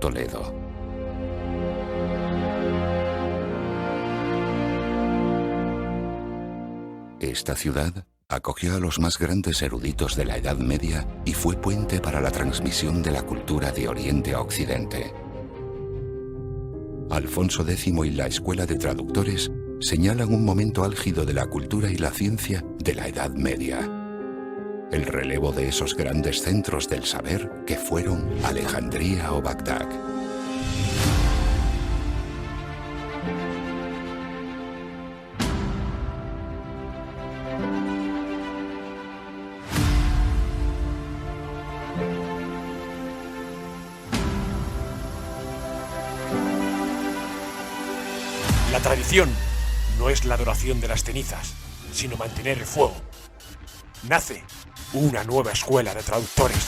Toledo. Esta ciudad acogió a los más grandes eruditos de la Edad Media y fue puente para la transmisión de la cultura de Oriente a Occidente. Alfonso X y la Escuela de Traductores señalan un momento álgido de la cultura y la ciencia de la Edad Media. El relevo de esos grandes centros del saber que fueron Alejandría o Bagdad. La tradición no es la adoración de las cenizas, sino mantener el fuego. Nace una nueva escuela de traductores.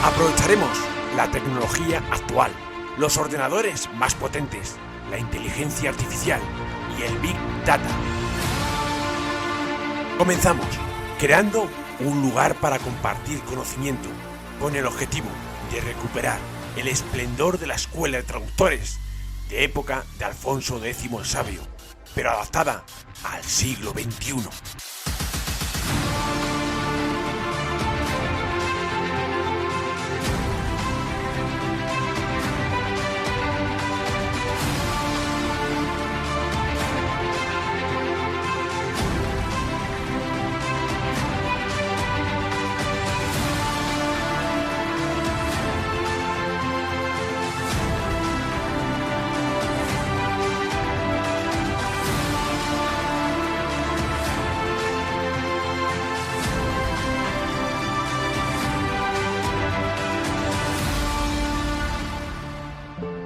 Aprovecharemos la tecnología actual, los ordenadores más potentes, la inteligencia artificial y el Big Data. Comenzamos creando un lugar para compartir conocimiento con el objetivo de recuperar el esplendor de la Escuela de Traductores de época de Alfonso X el Sabio, pero adaptada al siglo XXI.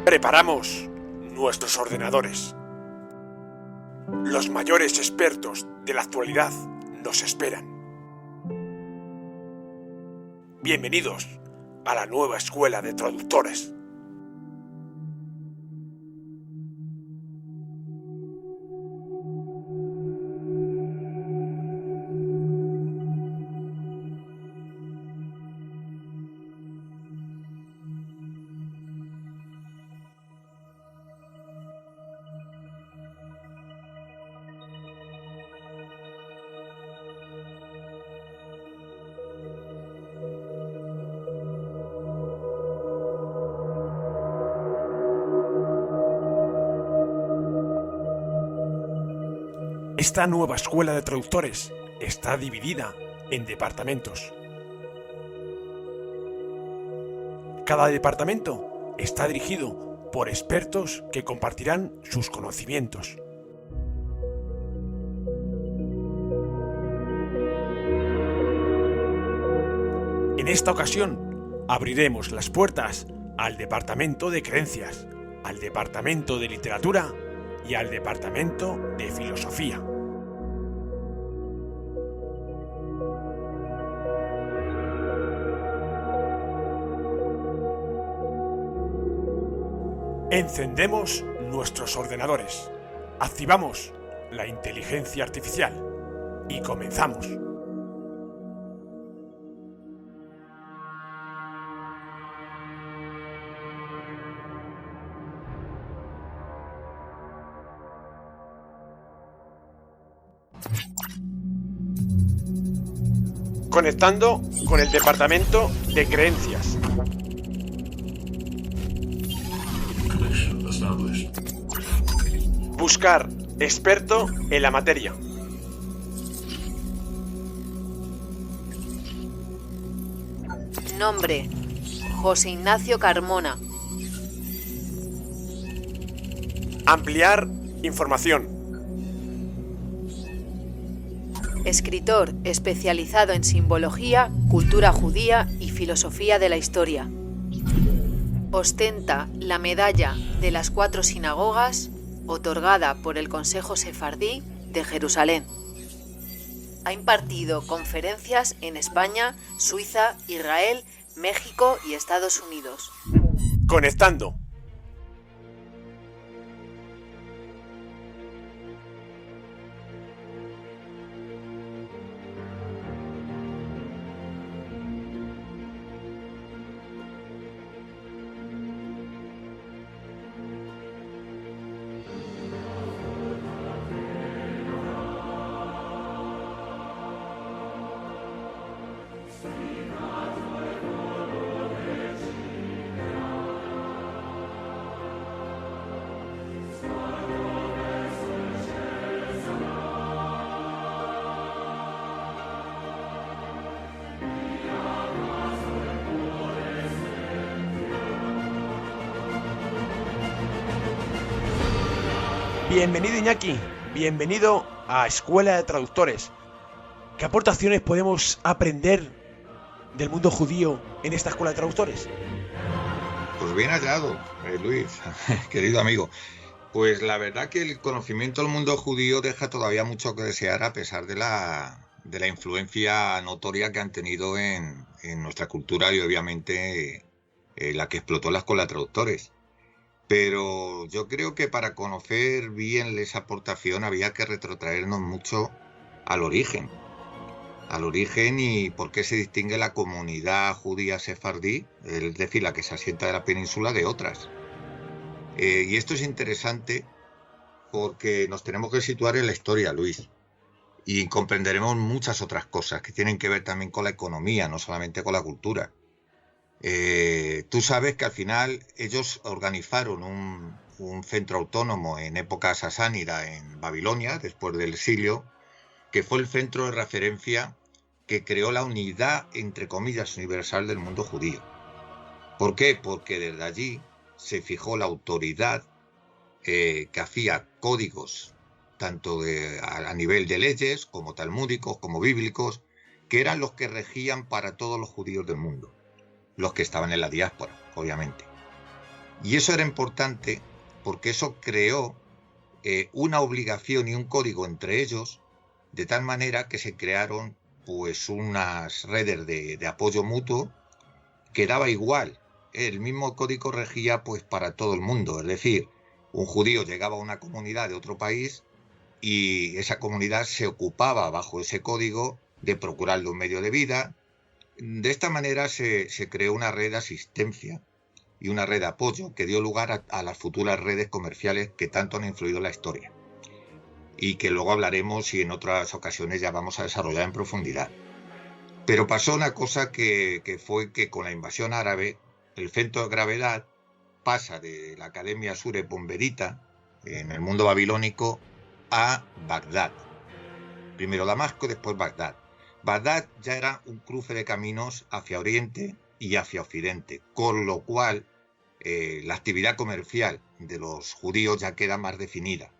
Preparamos nuestros ordenadores. Los mayores expertos de la actualidad nos esperan. Bienvenidos a la nueva Escuela de Traductores. Esta nueva Escuela de Traductores está dividida en departamentos. Cada departamento está dirigido por expertos que compartirán sus conocimientos. En esta ocasión abriremos las puertas al departamento de creencias, al departamento de literatura y al departamento de filosofía. Encendemos nuestros ordenadores, activamos la inteligencia artificial y comenzamos. Conectando con el departamento de creencias. Buscar experto en la materia. Nombre: José Ignacio Carmona. Ampliar información. escritor especializado en simbología, cultura judía y filosofía de la historia. Ostenta la medalla de las 4 sinagogas, otorgada por el Consejo Sefardí de Jerusalén. Ha impartido conferencias en España, Suiza, Israel, México y Estados Unidos. Conectando. Bienvenido, Iñaki, bienvenido a Escuela de Traductores. ¿Qué aportaciones podemos aprender del mundo judío en esta Escuela de Traductores? Pues bien hallado, Luis, querido amigo. Pues la verdad que el conocimiento del mundo judío deja todavía mucho que desear, a pesar de la influencia notoria que han tenido en nuestra cultura y obviamente la que explotó la Escuela de Traductores. Pero yo creo que para conocer bien esa aportación había que retrotraernos mucho al origen y por qué se distingue la comunidad judía sefardí, es decir, la que se asienta de la península, de otras. Y esto es interesante porque nos tenemos que situar en la historia, Luis, y comprenderemos muchas otras cosas que tienen que ver también con la economía, no solamente con la cultura. Tú sabes que al final ellos organizaron un centro autónomo en época sasánida en Babilonia, después del exilio, que fue el centro de referencia que creó la unidad, entre comillas, universal del mundo judío. ¿Por qué? Porque desde allí se fijó la autoridad que hacía códigos, tanto a nivel de leyes, como talmúdicos, como bíblicos, que eran los que regían para todos los judíos del mundo. Los que estaban en la diáspora, obviamente. Y eso era importante porque eso creó una obligación y un código entre ellos, de tal manera que se crearon pues unas redes de apoyo mutuo que daba igual. El mismo código regía pues para todo el mundo, es decir, un judío llegaba a una comunidad de otro país y esa comunidad se ocupaba bajo ese código de procurarle un medio de vida. De esta manera se creó una red de asistencia y una red de apoyo que dio lugar a las futuras redes comerciales que tanto han influido en la historia y que luego hablaremos y en otras ocasiones ya vamos a desarrollar en profundidad. Pero pasó una cosa que fue que con la invasión árabe el centro de gravedad pasa de la Academia Sure Bomberita en el mundo babilónico a Bagdad. Primero Damasco, después Bagdad. Bagdad ya era un cruce de caminos hacia Oriente y hacia Occidente, con lo cual la actividad comercial de los judíos ya queda más definida.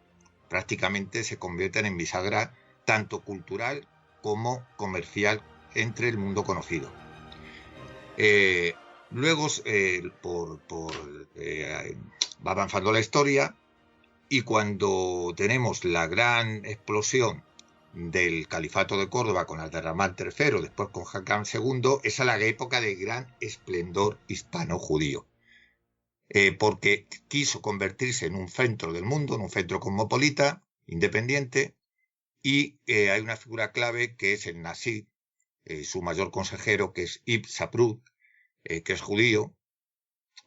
Prácticamente se convierten en bisagra tanto cultural como comercial entre el mundo conocido. Luego va avanzando la historia y cuando tenemos la gran explosión del Califato de Córdoba con Abderramán III, después con Haakon II, esa es la época de gran esplendor hispano-judío, porque quiso convertirse en un centro del mundo, en un centro cosmopolita, independiente, y hay una figura clave que es el Nasi, su mayor consejero, que es Ibn Saprud, que es judío,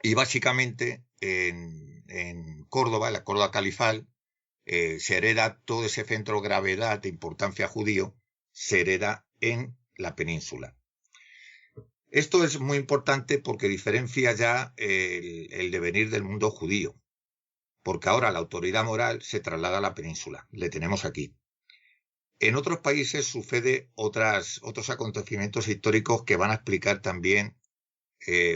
y básicamente en Córdoba, en la Córdoba califal, se hereda todo ese centro de gravedad de importancia judío, se hereda en la península. Esto es muy importante porque diferencia ya el devenir del mundo judío, porque ahora la autoridad moral se traslada a la península, le tenemos aquí. En otros países sucede otros acontecimientos históricos que van a explicar también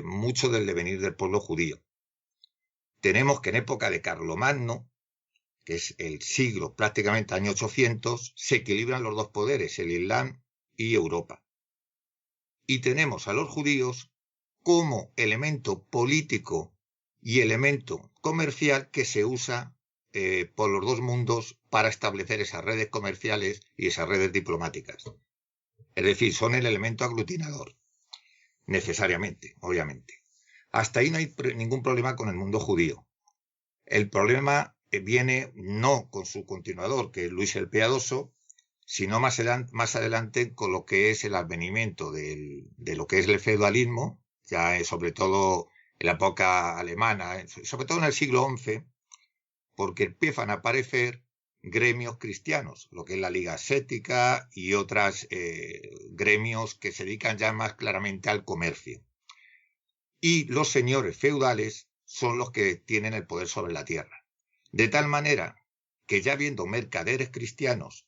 mucho del devenir del pueblo judío. Tenemos que en época de Carlomagno, que es el siglo prácticamente año 800, se equilibran los dos poderes, el Islam y Europa. Y tenemos a los judíos como elemento político y elemento comercial que se usa por los dos mundos para establecer esas redes comerciales y esas redes diplomáticas. Es decir, son el elemento aglutinador, necesariamente, obviamente. Hasta ahí no hay ningún problema con el mundo judío. El problema viene no con su continuador, que es Luis el Piadoso, sino más adelante con lo que es el advenimiento de lo que es el feudalismo, ya sobre todo en la época alemana, sobre todo en el siglo XI, porque empiezan a aparecer gremios cristianos, lo que es la Liga Ascética y otros gremios que se dedican ya más claramente al comercio. Y los señores feudales son los que tienen el poder sobre la tierra. De tal manera que ya viendo mercaderes cristianos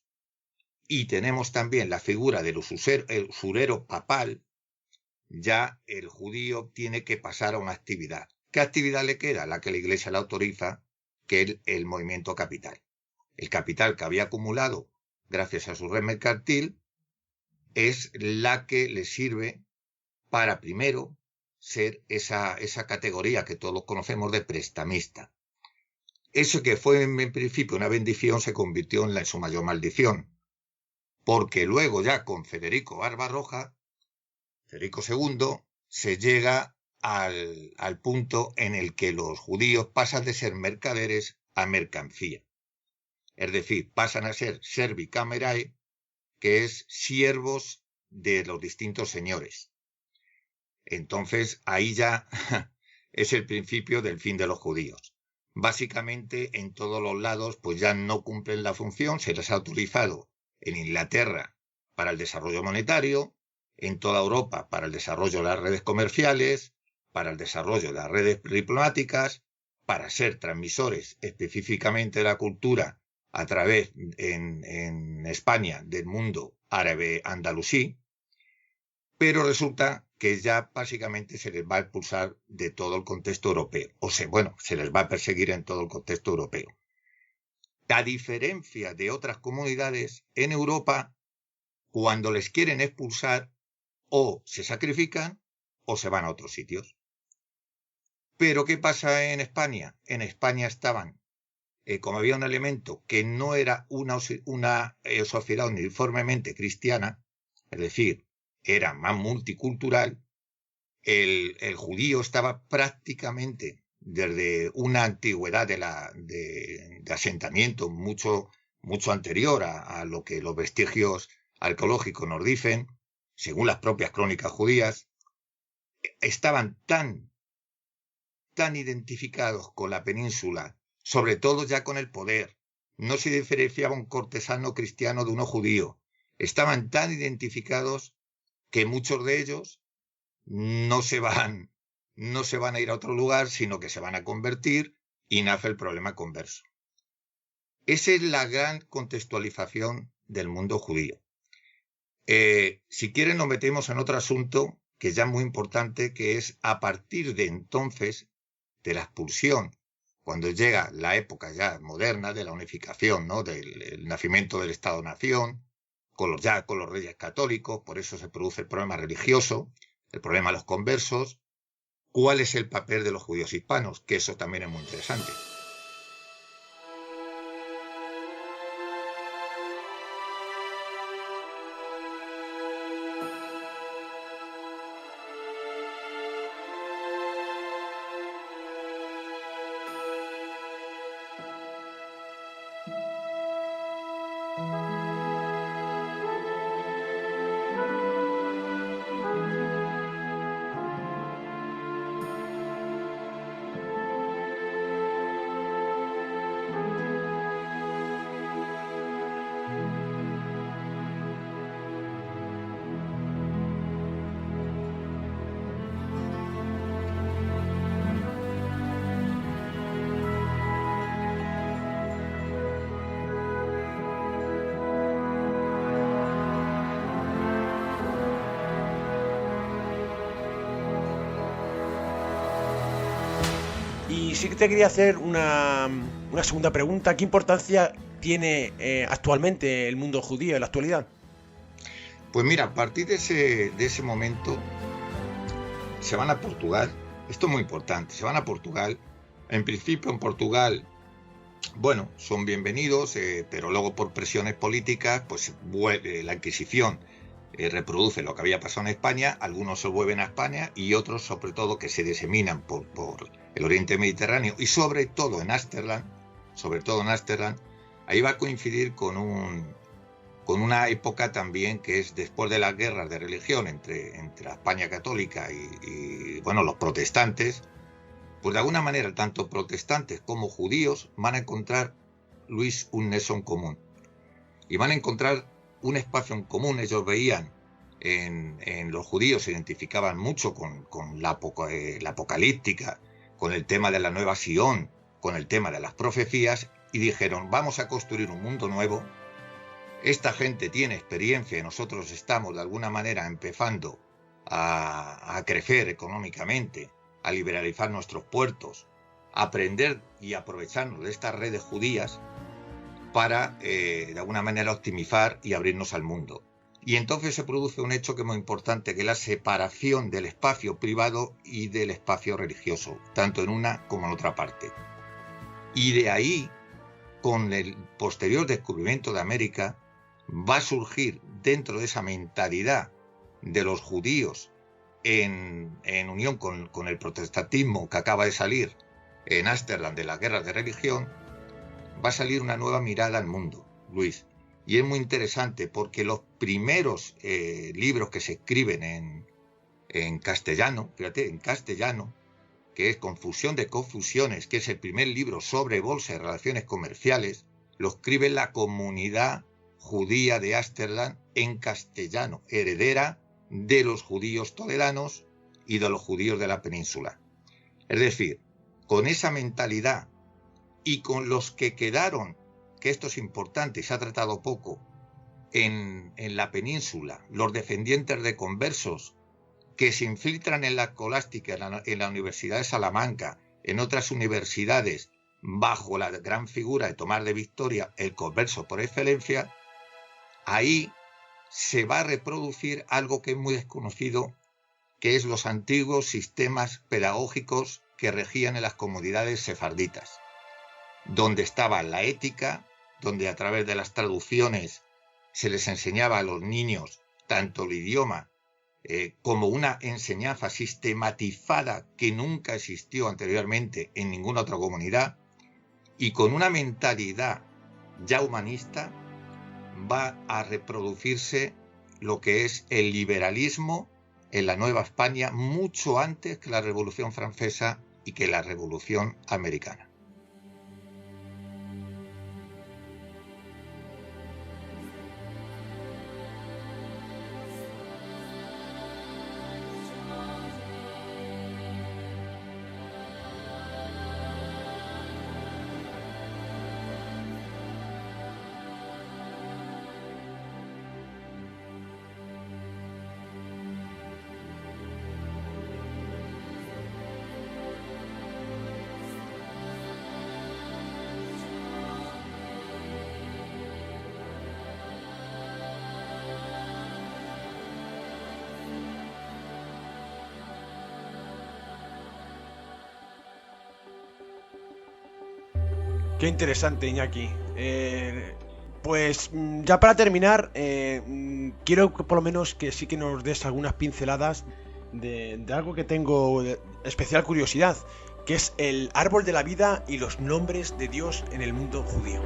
y tenemos también la figura del usurero papal, ya el judío tiene que pasar a una actividad. ¿Qué actividad le queda? La que la Iglesia le autoriza, que es el movimiento capital. El capital que había acumulado gracias a su red mercantil es la que le sirve para primero ser esa categoría que todos conocemos de prestamista. Eso que fue en principio una bendición se convirtió en su mayor maldición, porque luego ya con Federico Barbarroja, Federico II, se llega al punto en el que los judíos pasan de ser mercaderes a mercancía. Es decir, pasan a ser servicamerae, que es siervos de los distintos señores. Entonces, ahí ya es el principio del fin de los judíos. Básicamente, en todos los lados, pues ya no cumplen la función, se les ha autorizado en Inglaterra para el desarrollo monetario, en toda Europa para el desarrollo de las redes comerciales, para el desarrollo de las redes diplomáticas, para ser transmisores específicamente de la cultura a través en España del mundo árabe andalusí, pero resulta que ya básicamente se les va a expulsar de todo el contexto europeo. O sea, bueno, se les va a perseguir en todo el contexto europeo. A diferencia de otras comunidades en Europa, cuando les quieren expulsar, o se sacrifican o se van a otros sitios. Pero ¿qué pasa en España? En España estaban, como había un elemento que no era una sociedad uniformemente cristiana, es decir, era más multicultural, el judío estaba prácticamente desde una antigüedad de asentamiento mucho anterior a lo que los vestigios arqueológicos nos dicen, según las propias crónicas judías, estaban tan identificados con la península, sobre todo ya con el poder. No se diferenciaba un cortesano cristiano de uno judío. Estaban tan identificados que muchos de ellos no se van a ir a otro lugar, sino que se van a convertir y nace el problema converso. Esa es la gran contextualización del mundo judío. Si quieren nos metemos en otro asunto que ya es muy importante, que es a partir de entonces, de la expulsión, cuando llega la época ya moderna de la unificación, ¿no? Del nacimiento del Estado-Nación, con los reyes católicos, por eso se produce el problema religioso, el problema de los conversos. ¿Cuál es el papel de los judíos hispanos? Que eso también es muy interesante. Y sí que te quería hacer una segunda pregunta. ¿Qué importancia tiene actualmente el mundo judío en la actualidad? Pues mira, a partir de ese momento se van a Portugal. Esto es muy importante, se van a Portugal. En principio en Portugal, bueno, son bienvenidos, pero luego por presiones políticas, pues la Inquisición reproduce lo que había pasado en España. Algunos se vuelven a España y otros, sobre todo, que se diseminan por el Oriente Mediterráneo y sobre todo en Ámsterdam, ahí va a coincidir con una época también que es después de las guerras de religión entre la España católica y los protestantes. Pues de alguna manera, tanto protestantes como judíos van a encontrar, Luis, un nexo en común. Y van a encontrar un espacio en común. Ellos veían en los judíos, se identificaban mucho con la apocalíptica, con el tema de la nueva Sion, con el tema de las profecías, y dijeron, vamos a construir un mundo nuevo. Esta gente tiene experiencia y nosotros estamos de alguna manera empezando a crecer económicamente, a liberalizar nuestros puertos, a aprender y aprovecharnos de estas redes judías para, de alguna manera, optimizar y abrirnos al mundo. Y entonces se produce un hecho que es muy importante, que es la separación del espacio privado y del espacio religioso, tanto en una como en otra parte. Y de ahí, con el posterior descubrimiento de América, va a surgir dentro de esa mentalidad de los judíos en unión con el protestantismo que acaba de salir en Ámsterdam de las guerras de religión, va a salir una nueva mirada al mundo, Luis. Y es muy interesante porque los primeros libros que se escriben en castellano, fíjate, en castellano, que es Confusión de Confusiones, que es el primer libro sobre bolsa y relaciones comerciales, lo escribe la comunidad judía de Ámsterdam en castellano, heredera de los judíos toleranos y de los judíos de la península. Es decir, con esa mentalidad y con los que quedaron, que esto es importante y se ha tratado poco, en la península, los descendientes de conversos que se infiltran en la escolástica, en la Universidad de Salamanca, en otras universidades, bajo la gran figura de Tomás de Victoria, el converso por excelencia, ahí se va a reproducir algo que es muy desconocido, que es los antiguos sistemas pedagógicos que regían en las comunidades sefarditas, donde estaba la ética, donde a través de las traducciones se les enseñaba a los niños tanto el idioma como una enseñanza sistematizada que nunca existió anteriormente en ninguna otra comunidad, y con una mentalidad ya humanista va a reproducirse lo que es el liberalismo en la Nueva España mucho antes que la Revolución Francesa y que la Revolución Americana. Qué interesante, Iñaki. Pues ya para terminar, quiero que por lo menos que sí que nos des algunas pinceladas de algo que tengo de especial curiosidad, que es el árbol de la vida y los nombres de Dios en el mundo judío.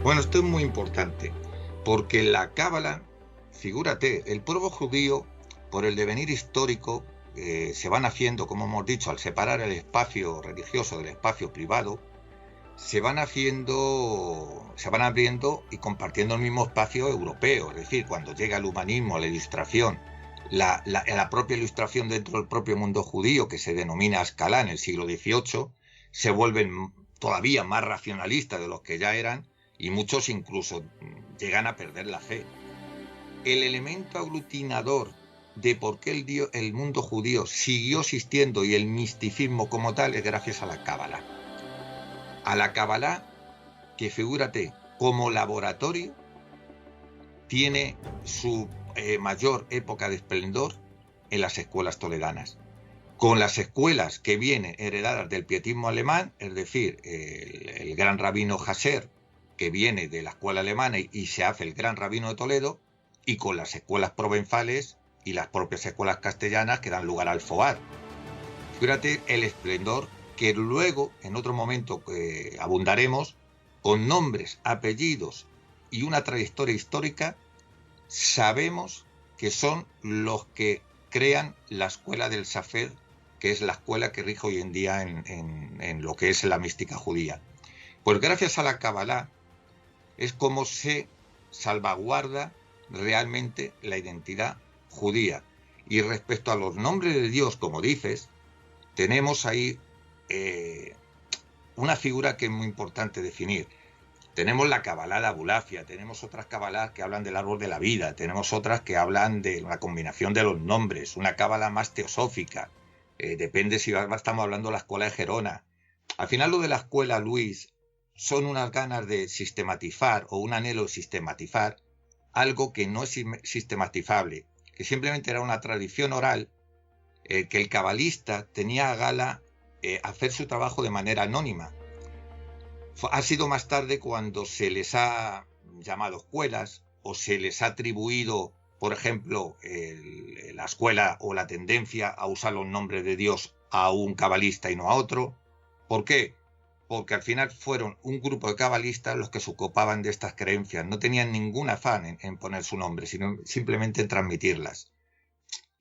Bueno, esto es muy importante, porque la Cábala, figúrate, el pueblo judío, por el devenir histórico, se van haciendo, como hemos dicho, al separar el espacio religioso del espacio privado, se van abriendo y compartiendo el mismo espacio europeo. Es decir, cuando llega el humanismo, la ilustración, la propia ilustración dentro del propio mundo judío, que se denomina Ascalá en el siglo XVIII, se vuelven todavía más racionalistas de los que ya eran, y muchos incluso llegan a perder la fe. El elemento aglutinador de por qué el mundo judío siguió existiendo y el misticismo como tal es gracias a la Cábala. A la Cábala, que figúrate, como laboratorio, tiene su mayor época de esplendor en las escuelas toledanas. Con las escuelas que vienen heredadas del pietismo alemán, es decir, el gran rabino Hasser, que viene de la escuela alemana y se hace el gran rabino de Toledo, y con las escuelas provenzales y las propias escuelas castellanas que dan lugar al Foar. Fíjate el esplendor que luego, en otro momento abundaremos, con nombres, apellidos y una trayectoria histórica, sabemos que son los que crean la escuela del Safed, que es la escuela que rige hoy en día en lo que es la mística judía. Pues gracias a la Cábala es como se salvaguarda realmente la identidad judía. Y respecto a los nombres de Dios, como dices, tenemos ahí una figura que es muy importante definir. Tenemos la Cábala de Abulafia, tenemos otras Cábalas que hablan del árbol de la vida, tenemos otras que hablan de la combinación de los nombres, una Cábala más teosófica, depende si estamos hablando de la escuela de Gerona. Al final lo de la escuela, Luis, son unas ganas de sistematizar o un anhelo de sistematizar algo que no es sistematizable, que simplemente era una tradición oral, que el cabalista tenía a gala hacer su trabajo de manera anónima. Ha sido más tarde cuando se les ha llamado escuelas o se les ha atribuido, por ejemplo, la escuela o la tendencia a usar los nombres de Dios a un cabalista y no a otro. ¿Por qué? Porque al final fueron un grupo de cabalistas los que se ocupaban de estas creencias. No tenían ningún afán en poner su nombre, sino simplemente en transmitirlas.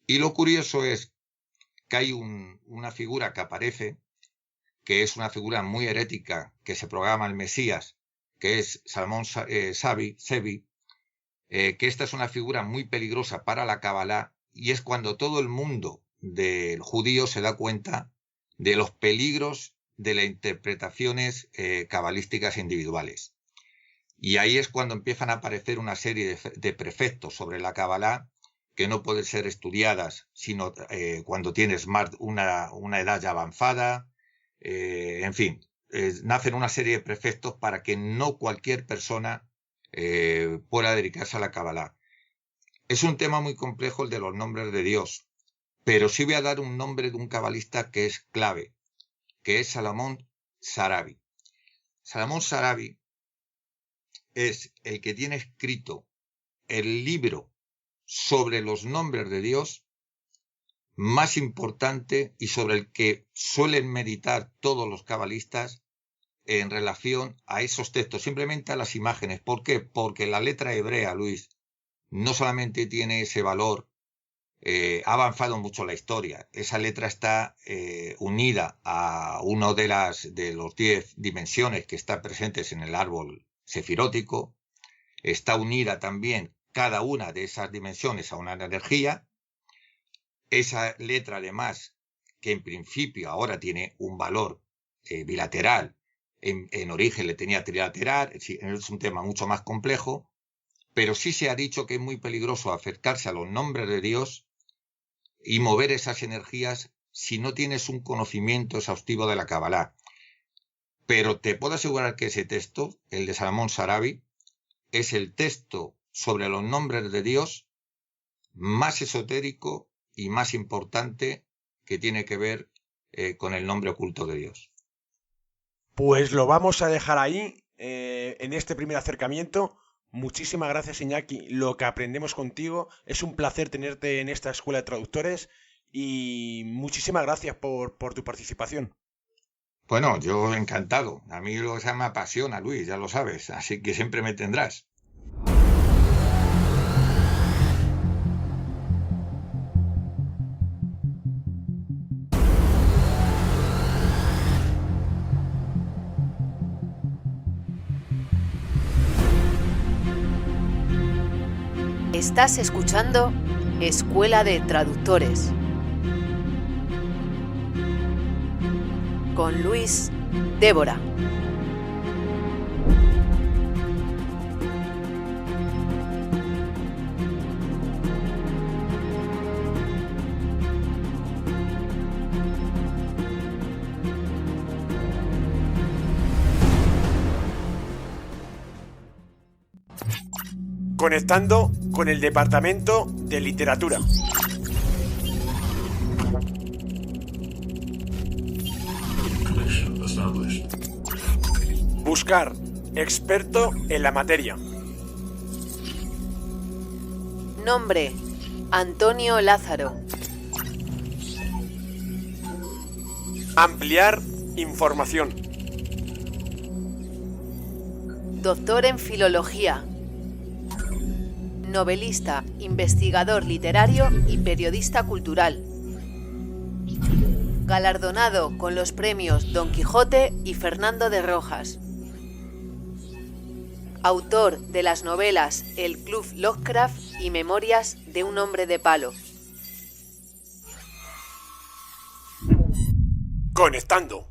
Y lo curioso es que hay una figura que aparece, que es una figura muy herética, que se programa al Mesías, que es Salomón Sevi, que esta es una figura muy peligrosa para la Cábala, y es cuando todo el mundo del judío se da cuenta de los peligros de las interpretaciones cabalísticas individuales. Y ahí es cuando empiezan a aparecer una serie de preceptos sobre la Cábala que no pueden ser estudiadas sino cuando tienes más una edad ya avanzada. En fin, nacen una serie de preceptos para que no cualquier persona pueda dedicarse a la Cábala. Es un tema muy complejo el de los nombres de Dios, pero sí voy a dar un nombre de un cabalista que es clave, que es Salomón Sarabi. Salomón Sarabi es el que tiene escrito el libro sobre los nombres de Dios más importante y sobre el que suelen meditar todos los cabalistas en relación a esos textos, simplemente a las imágenes. ¿Por qué? Porque la letra hebrea, Luis, no solamente tiene ese valor, ha avanzado mucho la historia. Esa letra está unida a uno de los 10 dimensiones que están presentes en el árbol sefirótico. Está unida también cada una de esas dimensiones a una energía. Esa letra, además, que en principio ahora tiene un valor bilateral, en origen le tenía trilateral, es un tema mucho más complejo, pero sí se ha dicho que es muy peligroso acercarse a los nombres de Dios y mover esas energías si no tienes un conocimiento exhaustivo de la Cábala. Pero te puedo asegurar que ese texto, el de Salomón Sarabi, es el texto sobre los nombres de Dios más esotérico y más importante que tiene que ver con el nombre oculto de Dios. Pues lo vamos a dejar ahí en este primer acercamiento. Muchísimas gracias, Iñaki. Lo que aprendemos contigo, es un placer tenerte en esta escuela de traductores y muchísimas gracias por tu participación. Bueno, yo encantado. A mí lo que me apasiona, Luis, ya lo sabes, así que siempre me tendrás. Estás escuchando Escuela de Traductores con Luis Débora. Conectando con el Departamento de Literatura. Buscar experto en la materia. Nombre: Antonio Lázaro. Ampliar información. Doctor en Filología. Novelista, investigador literario y periodista cultural. Galardonado con los premios Don Quijote y Fernando de Rojas. Autor de las novelas El Club Lovecraft y Memorias de un hombre de palo. Conectando.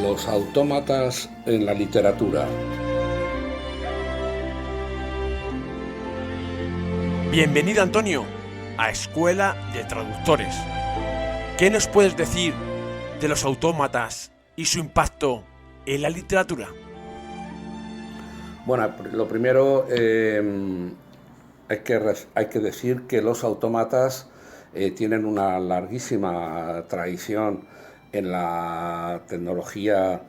Los autómatas en la literatura. Bienvenido, Antonio, a Escuela de Traductores. ¿Qué nos puedes decir de los autómatas y su impacto en la literatura? Bueno, lo primero hay que decir que los autómatas tienen una larguísima tradición en la tecnología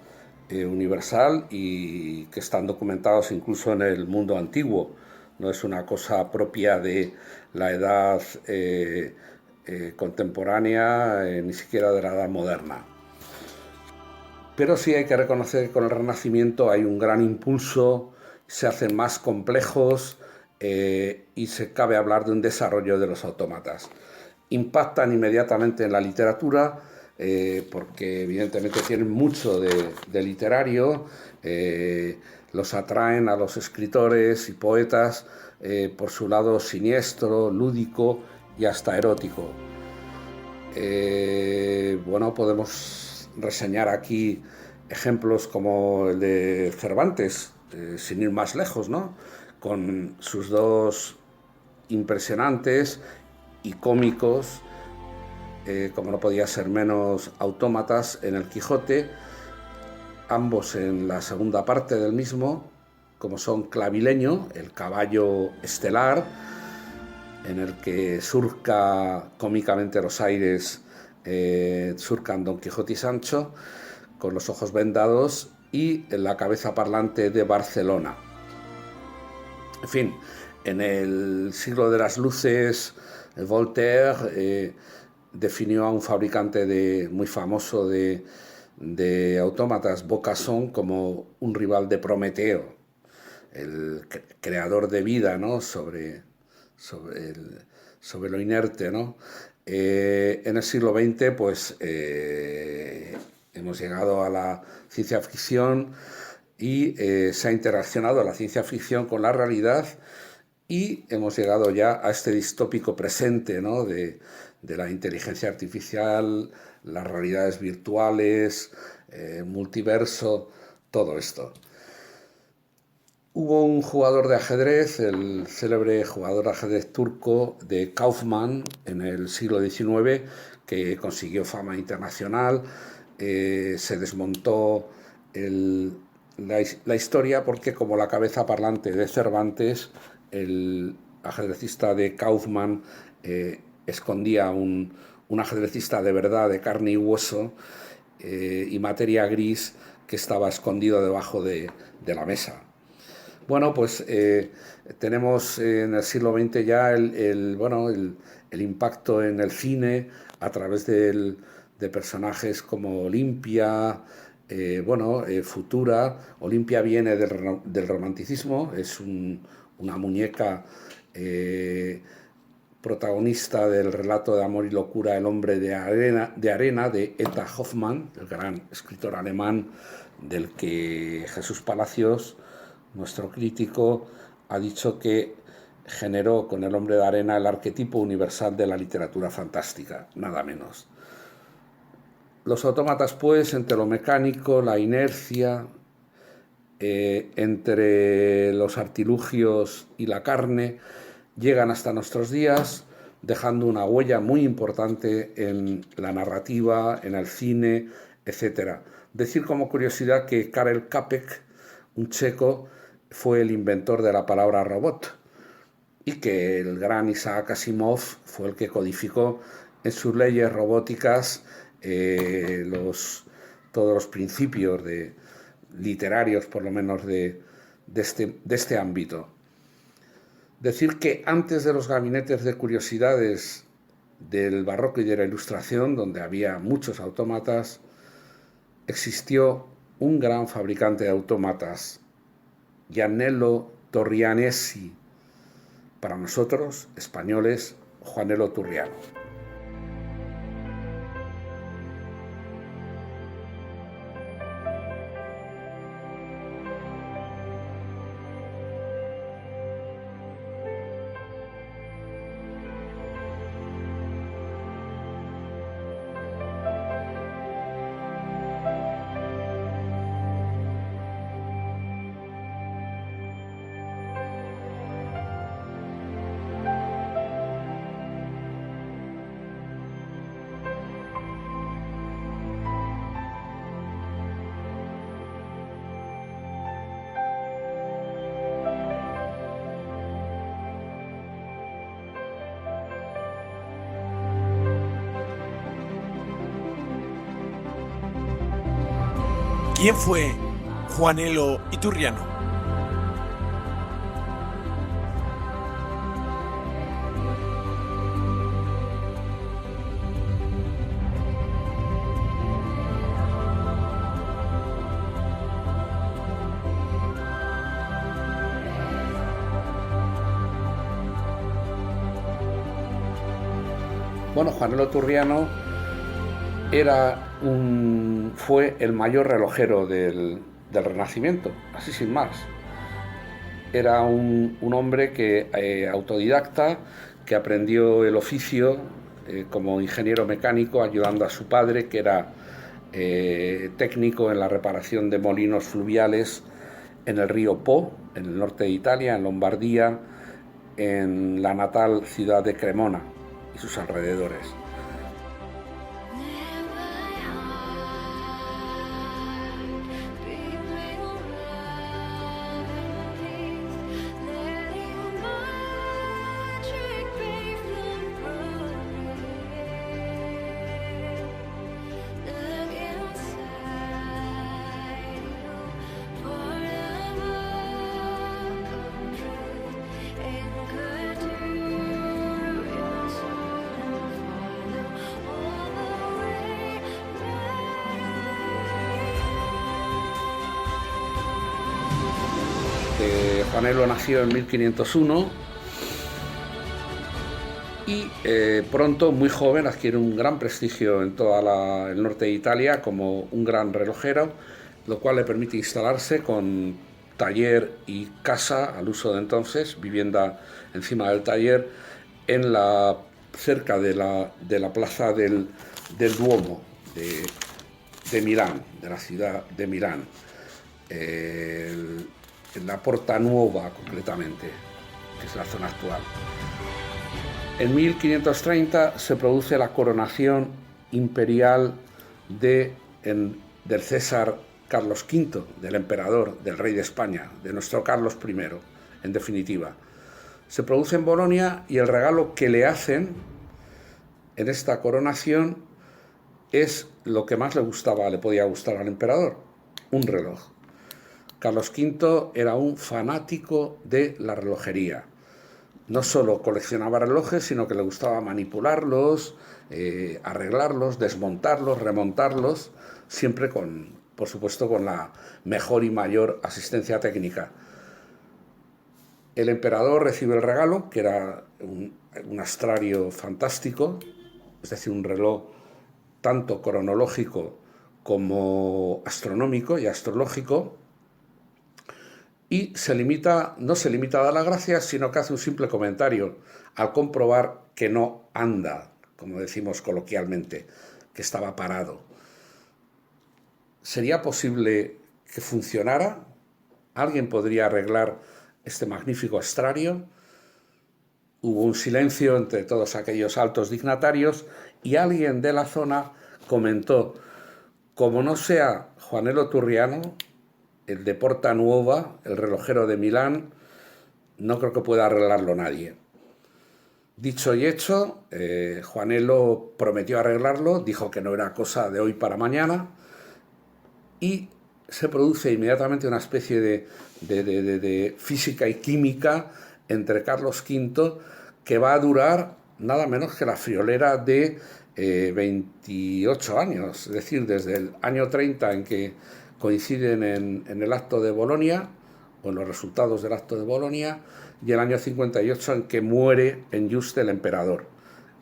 universal y que están documentados incluso en el mundo antiguo. No es una cosa propia de la edad contemporánea, ni siquiera de la edad moderna. Pero sí hay que reconocer que con el Renacimiento hay un gran impulso, se hacen más complejos y se cabe hablar de un desarrollo de los autómatas. Impactan inmediatamente en la literatura, porque evidentemente tienen mucho de literario, los atraen a los escritores y poetas por su lado siniestro, lúdico y hasta erótico. Bueno, podemos reseñar aquí ejemplos como el de Cervantes, sin ir más lejos, ¿no? Con sus dos impresionantes y cómicos, como no podía ser menos, autómatas en el Quijote, ambos en la segunda parte del mismo, como son Clavileño, el caballo estelar, en el que surca cómicamente los aires, surcan Don Quijote y Sancho, con los ojos vendados, y La cabeza parlante de Barcelona. En fin, en el siglo de las luces, Voltaire definió a un fabricante muy famoso de autómatas, Bocasson, como un rival de Prometeo, el creador de vida, ¿no? sobre lo inerte, ¿no? En el siglo XX, pues, hemos llegado a la ciencia ficción y se ha interaccionado la ciencia ficción con la realidad, y hemos llegado ya a este distópico presente, ¿no? de la inteligencia artificial, las realidades virtuales, multiverso, todo esto. Hubo un jugador de ajedrez, el célebre jugador de ajedrez turco de Kaufmann, en el siglo XIX, que consiguió fama internacional. Se desmontó la historia porque, como La cabeza parlante de Cervantes, el ajedrecista de Kaufmann escondía un ajedrecista de verdad, de carne y hueso y materia gris, que estaba escondido debajo de la mesa. Bueno, pues tenemos en el siglo XX ya el impacto en el cine a través de personajes como Olimpia, Futura. Olimpia viene del romanticismo, es una muñeca protagonista del relato de amor y locura El hombre de arena de Eta Hoffmann, el gran escritor alemán del que Jesús Palacios, nuestro crítico, ha dicho que generó con El hombre de arena el arquetipo universal de la literatura fantástica, nada menos. Los autómatas, pues, entre lo mecánico, la inercia, entre los artilugios y la carne, llegan hasta nuestros días, dejando una huella muy importante en la narrativa, en el cine, etc. Decir como curiosidad que Karel Čapek, un checo, fue el inventor de la palabra robot y que el gran Isaac Asimov fue el que codificó en sus leyes robóticas todos los principios literarios, por lo menos, de este ámbito. Decir que antes de los gabinetes de curiosidades del barroco y de la Ilustración, donde había muchos autómatas, existió un gran fabricante de autómatas, Giannello Torrianesi, para nosotros, españoles, Juanelo Turriano. ¿Quién fue Juanelo Iturriano? Bueno, Juanelo Turriano fue el mayor relojero del Renacimiento, así sin más. Era un hombre autodidacta, que aprendió el oficio como ingeniero mecánico, ayudando a su padre, que era técnico en la reparación de molinos fluviales en el río Po, en el norte de Italia, en Lombardía, en la natal ciudad de Cremona y sus alrededores. Juanelo nació en 1501 y pronto, muy joven, adquiere un gran prestigio en todo el norte de Italia como un gran relojero, lo cual le permite instalarse con taller y casa al uso de entonces, vivienda encima del taller, cerca de la plaza del Duomo de Milán, de la ciudad de Milán. En la Porta Nuova, concretamente, que es la zona actual. En 1530 se produce la coronación imperial del César Carlos V, del emperador, del rey de España, de nuestro Carlos I, en definitiva. Se produce en Bolonia y el regalo que le hacen en esta coronación es lo que más le podía gustar al emperador, un reloj. Carlos V era un fanático de la relojería. No solo coleccionaba relojes, sino que le gustaba manipularlos, arreglarlos, desmontarlos, remontarlos, siempre por supuesto, con la mejor y mayor asistencia técnica. El emperador recibe el regalo, que era un astrario fantástico, es decir, un reloj tanto cronológico como astronómico y astrológico, y no se limita a dar las gracias, sino que hace un simple comentario al comprobar que no anda, como decimos coloquialmente, que estaba parado. ¿Sería posible que funcionara? ¿Alguien podría arreglar este magnífico astrario? Hubo un silencio entre todos aquellos altos dignatarios y alguien de la zona comentó: como no sea Juanelo Turriano, el de Porta Nuova, el relojero de Milán, no creo que pueda arreglarlo nadie. Dicho y hecho, Juanelo prometió arreglarlo, dijo que no era cosa de hoy para mañana, y se produce inmediatamente una especie de física y química entre Carlos V, que va a durar nada menos que la friolera de 28 años, es decir, desde el año 30 en que coinciden en el acto de Bolonia, o en los resultados del acto de Bolonia, y el año 58 en que muere en Yuste el emperador.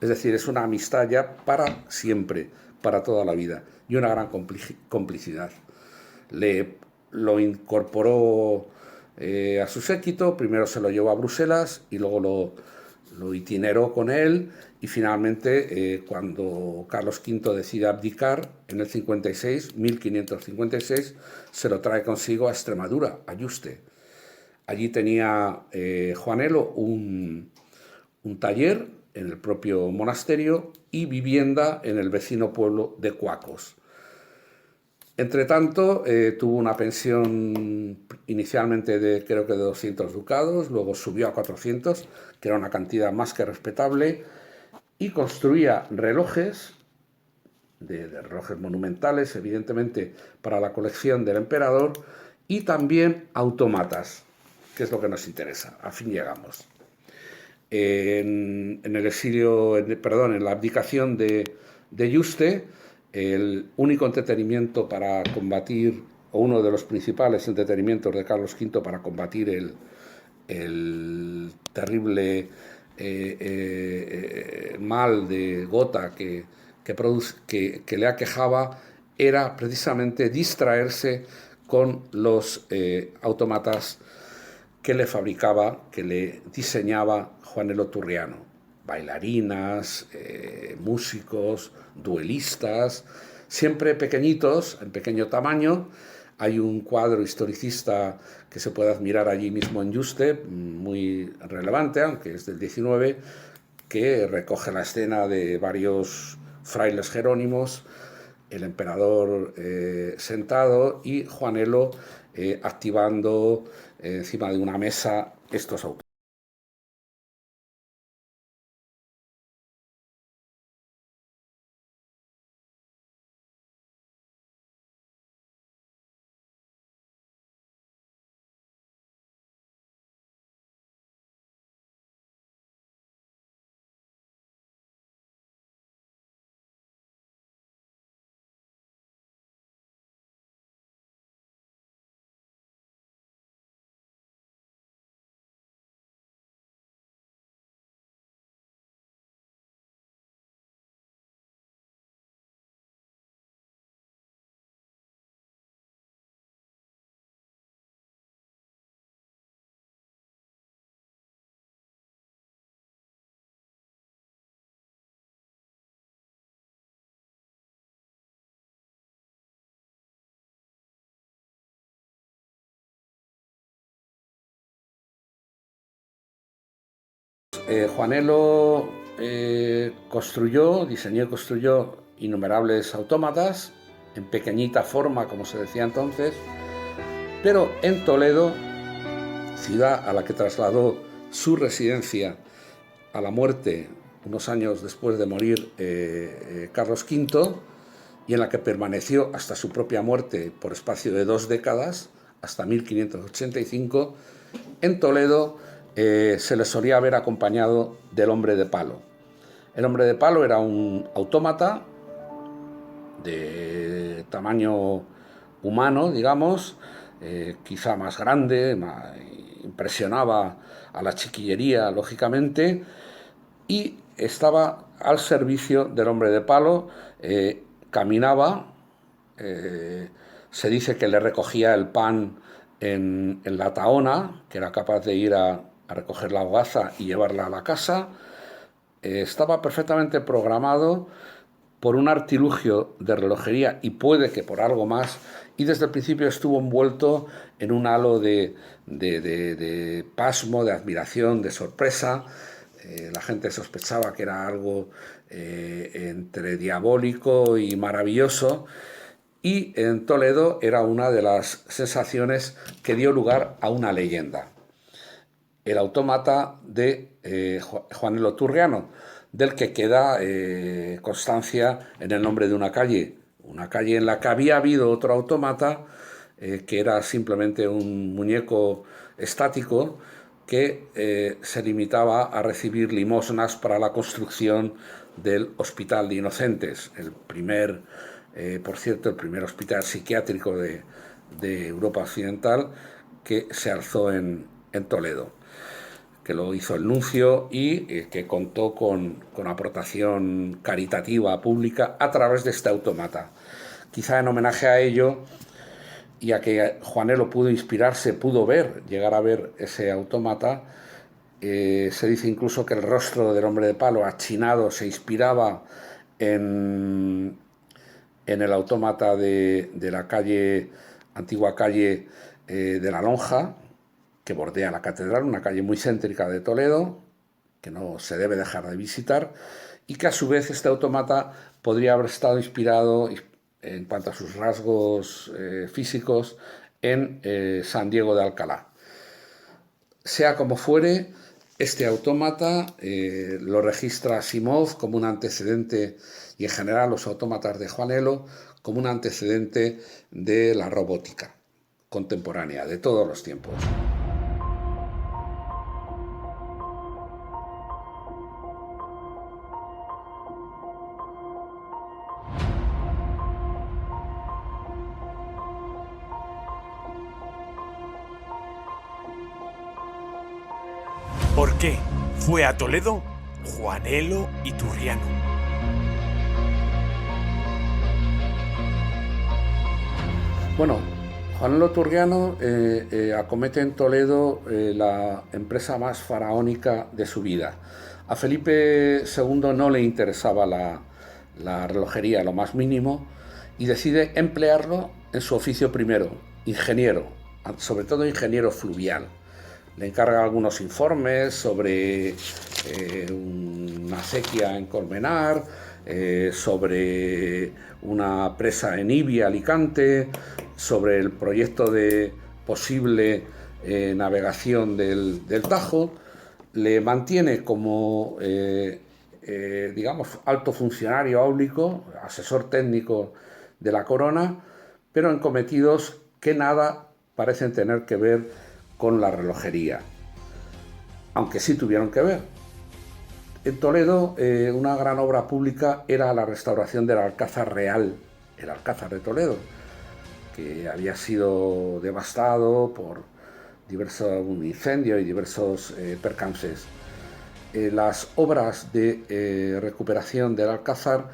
Es decir, es una amistad ya para siempre, para toda la vida, y una gran complicidad. Lo incorporó a su séquito, primero se lo llevó a Bruselas y luego lo itineró con él, y finalmente cuando Carlos V decide abdicar en el 56, 1556, se lo trae consigo a Extremadura, a Yuste. Allí tenía Juanelo un taller en el propio monasterio y vivienda en el vecino pueblo de Cuacos. Entre tanto, tuvo una pensión inicialmente creo que de 200 ducados, luego subió a 400, que era una cantidad más que respetable, y construía relojes, de relojes monumentales, evidentemente para la colección del emperador, y también autómatas, que es lo que nos interesa. A fin llegamos. En la abdicación de Yuste, el único entretenimiento para combatir, o uno de los principales entretenimientos de Carlos V para combatir el terrible mal de gota que le aquejaba, era precisamente distraerse con los autómatas que le fabricaba, que le diseñaba Juanelo Turriano. Bailarinas, músicos, duelistas, siempre pequeñitos, en pequeño tamaño. Hay un cuadro historicista que se puede admirar allí mismo en Yuste, muy relevante, aunque es del 19, que recoge la escena de varios frailes jerónimos, el emperador sentado y Juanelo activando encima de una mesa estos autos. Juanelo diseñó y construyó innumerables autómatas, en pequeñita forma, como se decía entonces, pero en Toledo, ciudad a la que trasladó su residencia a la muerte, unos años después de morir Carlos V, y en la que permaneció hasta su propia muerte por espacio de 2 décadas, hasta 1585, en Toledo se le solía haber acompañado del hombre de palo. El hombre de palo era un autómata de tamaño humano, digamos, quizá más grande, impresionaba a la chiquillería, lógicamente, y estaba al servicio del hombre de palo, caminaba, se dice que le recogía el pan en la tahona, que era capaz de ir a recoger la hogaza y llevarla a la casa. Estaba perfectamente programado por un artilugio de relojería y puede que por algo más, y desde el principio estuvo envuelto en un halo de pasmo, de admiración, de sorpresa. La gente sospechaba que era algo entre diabólico y maravilloso, y en Toledo era una de las sensaciones que dio lugar a una leyenda. El autómata de Juanelo Turriano, del que queda constancia en el nombre de una calle en la que había habido otro autómata que era simplemente un muñeco estático que se limitaba a recibir limosnas para la construcción del Hospital de Inocentes, por cierto, el primer hospital psiquiátrico de Europa Occidental, que se alzó en Toledo, que lo hizo el nuncio y que contó con aportación caritativa pública a través de este autómata. Quizá en homenaje a ello, y a que Juanelo pudo inspirarse, pudo llegar a ver ese autómata, se dice incluso que el rostro del hombre de palo achinado se inspiraba en el autómata de la antigua calle de la Lonja, que bordea la catedral, una calle muy céntrica de Toledo, que no se debe dejar de visitar, y que a su vez este autómata podría haber estado inspirado en cuanto a sus rasgos físicos en San Diego de Alcalá. Sea como fuere, este autómata lo registra Asimov como un antecedente, y en general los autómatas de Juanelo, como un antecedente de la robótica contemporánea, de todos los tiempos. ¿Por qué fue a Toledo Juanelo Iturriano? Bueno, Juanelo Turriano acomete en Toledo la empresa más faraónica de su vida. A Felipe II no le interesaba la relojería lo más mínimo y decide emplearlo en su oficio primero, ingeniero, sobre todo ingeniero fluvial. Le encarga algunos informes sobre una acequia en Colmenar, sobre una presa en Ibia, Alicante, sobre el proyecto de posible navegación del Tajo. Le mantiene como, alto funcionario áulico, asesor técnico de la corona, pero en cometidos que nada parecen tener que ver con la relojería, aunque sí tuvieron que ver. En Toledo, una gran obra pública era la restauración del Alcázar Real, el Alcázar de Toledo, que había sido devastado por un incendio y diversos percances. Las obras de recuperación del Alcázar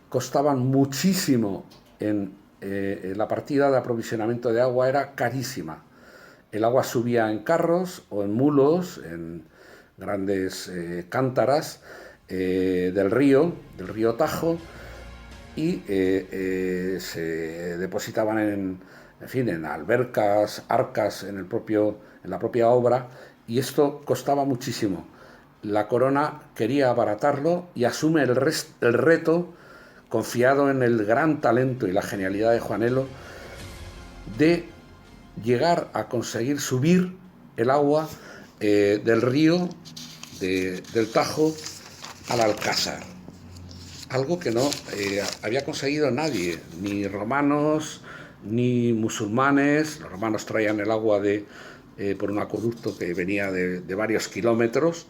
costaban muchísimo. La partida de aprovisionamiento de agua era carísima. El agua subía en carros o en mulos, en grandes cántaras del río Tajo, y se depositaban en albercas, arcas en la propia obra, y esto costaba muchísimo. La corona quería abaratarlo y asume el reto, confiado en el gran talento y la genialidad de Juanelo, de llegar a conseguir subir el agua del río del Tajo al Alcázar. Algo que no había conseguido nadie, ni romanos ni musulmanes. Los romanos traían el agua por un acueducto que venía de varios kilómetros.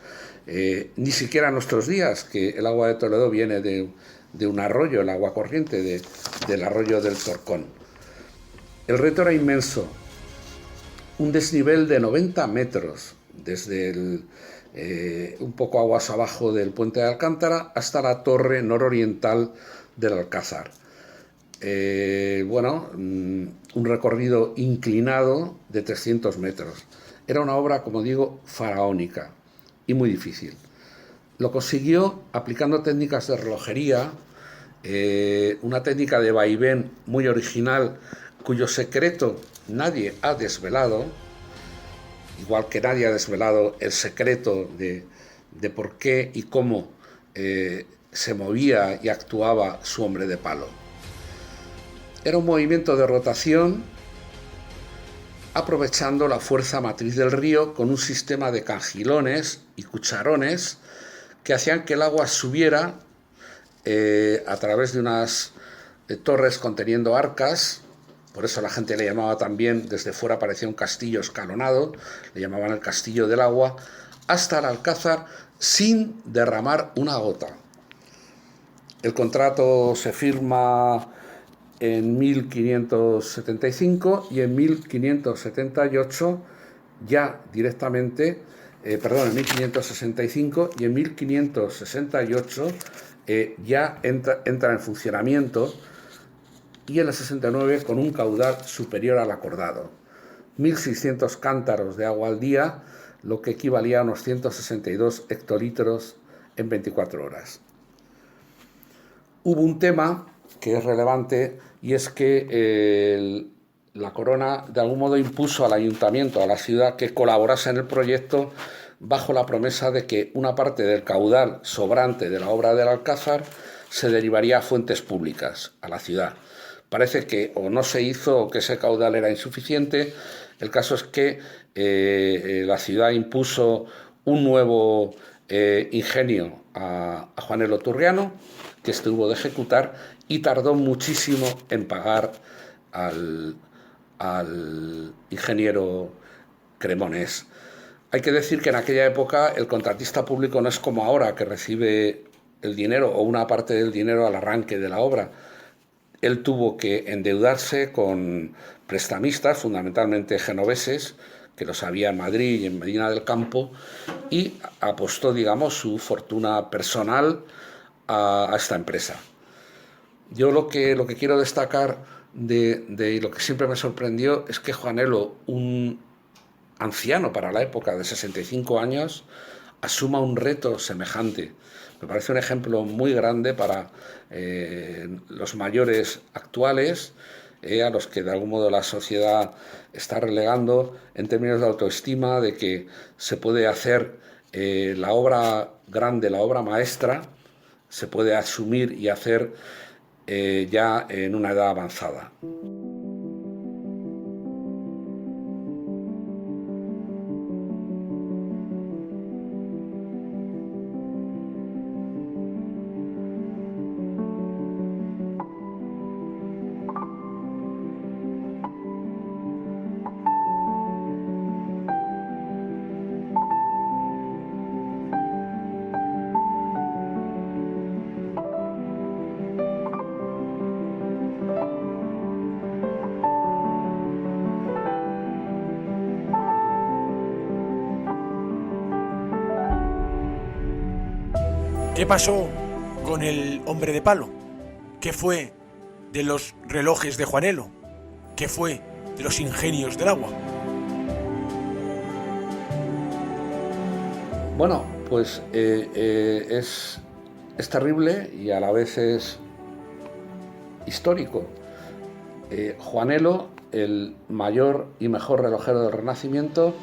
Ni siquiera en nuestros días, que el agua de Toledo viene de un arroyo, el agua corriente del arroyo del Torcón. El reto era inmenso. Un desnivel de 90 metros desde un poco aguas abajo del puente de Alcántara, hasta la torre nororiental del Alcázar. Un recorrido inclinado de 300 metros. Era una obra, como digo, faraónica y muy difícil. Lo consiguió aplicando técnicas de relojería, una técnica de vaivén muy original, cuyo secreto nadie ha desvelado, igual que nadie ha desvelado el secreto de por qué y cómo se movía y actuaba su hombre de palo. Era un movimiento de rotación aprovechando la fuerza matriz del río con un sistema de cangilones y cucharones que hacían que el agua subiera a través de unas torres conteniendo arcas. Por eso la gente le llamaba también, desde fuera parecía un castillo escalonado, le llamaban el castillo del agua, hasta el Alcázar sin derramar una gota. El contrato se firma en 1575 y en 1578 ya directamente, en 1565 y en 1568 ya entra en funcionamiento, y en el 69 con un caudal superior al acordado. 1.600 cántaros de agua al día, lo que equivalía a unos 162 hectolitros en 24 horas. Hubo un tema que es relevante, y es que la corona de algún modo impuso al ayuntamiento, a la ciudad, que colaborase en el proyecto bajo la promesa de que una parte del caudal sobrante de la obra del Alcázar se derivaría a fuentes públicas, a la ciudad. Parece que o no se hizo o que ese caudal era insuficiente. El caso es que la ciudad impuso un nuevo ingenio a Juanelo Turriano, que este hubo de ejecutar, y tardó muchísimo en pagar al ingeniero Cremonés. Hay que decir que en aquella época el contratista público no es como ahora, que recibe el dinero o una parte del dinero al arranque de la obra. Él tuvo que endeudarse con prestamistas, fundamentalmente genoveses, que los había en Madrid y en Medina del Campo, y apostó, digamos, su fortuna personal a esta empresa. Yo lo que quiero destacar de lo que siempre me sorprendió es que Juanelo, un anciano para la época de 65 años, asuma un reto semejante. Me parece un ejemplo muy grande para los mayores actuales, a los que de algún modo la sociedad está relegando en términos de autoestima, de que se puede hacer la obra grande, la obra maestra, se puede asumir y hacer ya en una edad avanzada. ¿Qué pasó con el hombre de palo? ¿Qué fue de los relojes de Juanelo? ¿Qué fue de los ingenios del agua? Bueno, pues es terrible y a la vez es histórico. Juanelo, el mayor y mejor relojero del Renacimiento,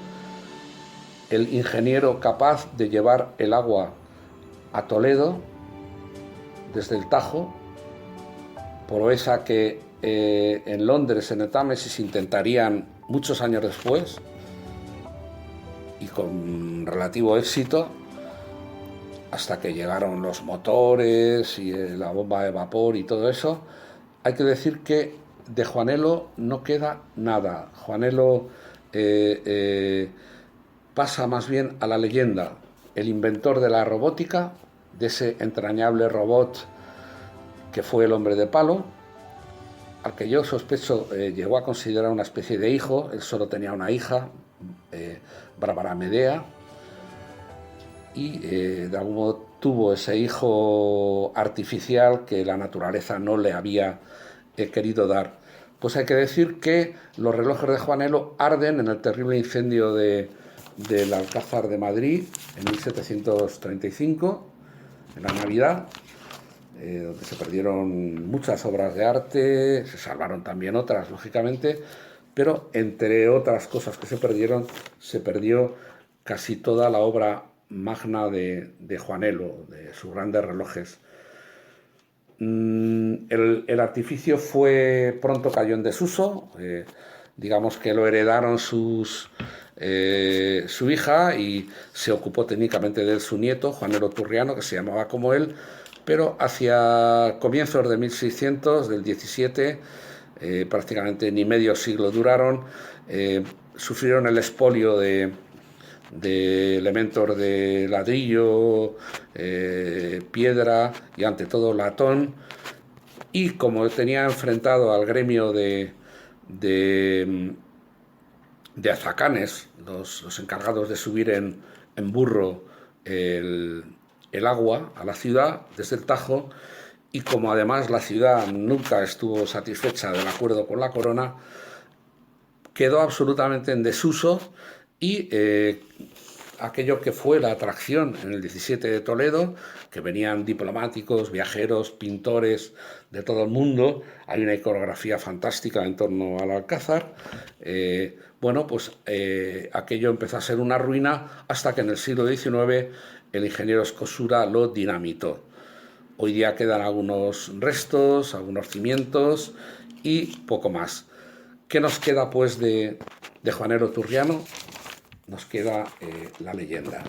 el ingeniero capaz de llevar el agua a Toledo desde el Tajo, proeza que en Londres, en el Támesis, intentarían muchos años después y con relativo éxito, hasta que llegaron los motores y la bomba de vapor y todo eso. Hay que decir que de Juanelo no queda nada. Juanelo pasa más bien a la leyenda, el inventor de la robótica, de ese entrañable robot que fue el hombre de palo, al que yo sospecho llegó a considerar una especie de hijo. Él solo tenía una hija, Bárbara Medea, y de algún modo tuvo ese hijo artificial que la naturaleza no le había querido dar. Pues hay que decir que los relojes de Juanelo arden en el terrible incendio del Alcázar de Madrid en 1735, en la Navidad, donde se perdieron muchas obras de arte, se salvaron también otras, lógicamente, pero entre otras cosas que se perdió casi toda la obra magna de Juanelo, de sus grandes relojes. El artificio pronto cayó en desuso, digamos que lo heredaron su hija y se ocupó técnicamente de él su nieto, Juanelo Turriano, que se llamaba como él, pero hacia comienzos de 1600, del 17, prácticamente ni medio siglo duraron, sufrieron el expolio de elementos de ladrillo, piedra y ante todo latón, y como tenía enfrentado al gremio de azacanes, los encargados de subir en burro el agua a la ciudad desde el Tajo, y como además la ciudad nunca estuvo satisfecha del acuerdo con la corona, quedó absolutamente en desuso, y aquello que fue la atracción en el 17 de Toledo, que venían diplomáticos, viajeros, pintores de todo el mundo, hay una iconografía fantástica en torno al Alcázar, aquello empezó a ser una ruina hasta que en el siglo XIX el ingeniero Escosura lo dinamitó. Hoy día quedan algunos restos, algunos cimientos y poco más. ¿Qué nos queda pues de Juanelo Turriano? Nos queda la leyenda.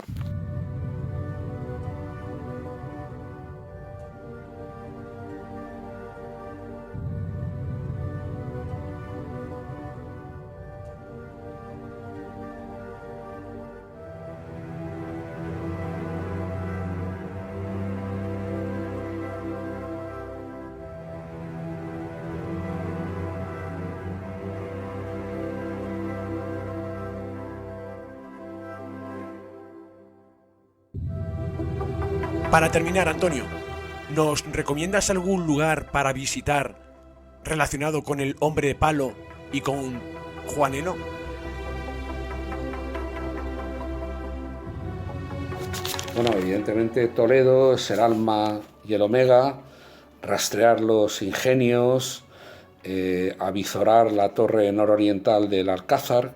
Para terminar, Antonio, ¿nos recomiendas algún lugar para visitar relacionado con el hombre de palo y con Juanelo? Bueno, evidentemente Toledo es el alma y el omega, rastrear los ingenios, avizorar la torre nororiental del Alcázar,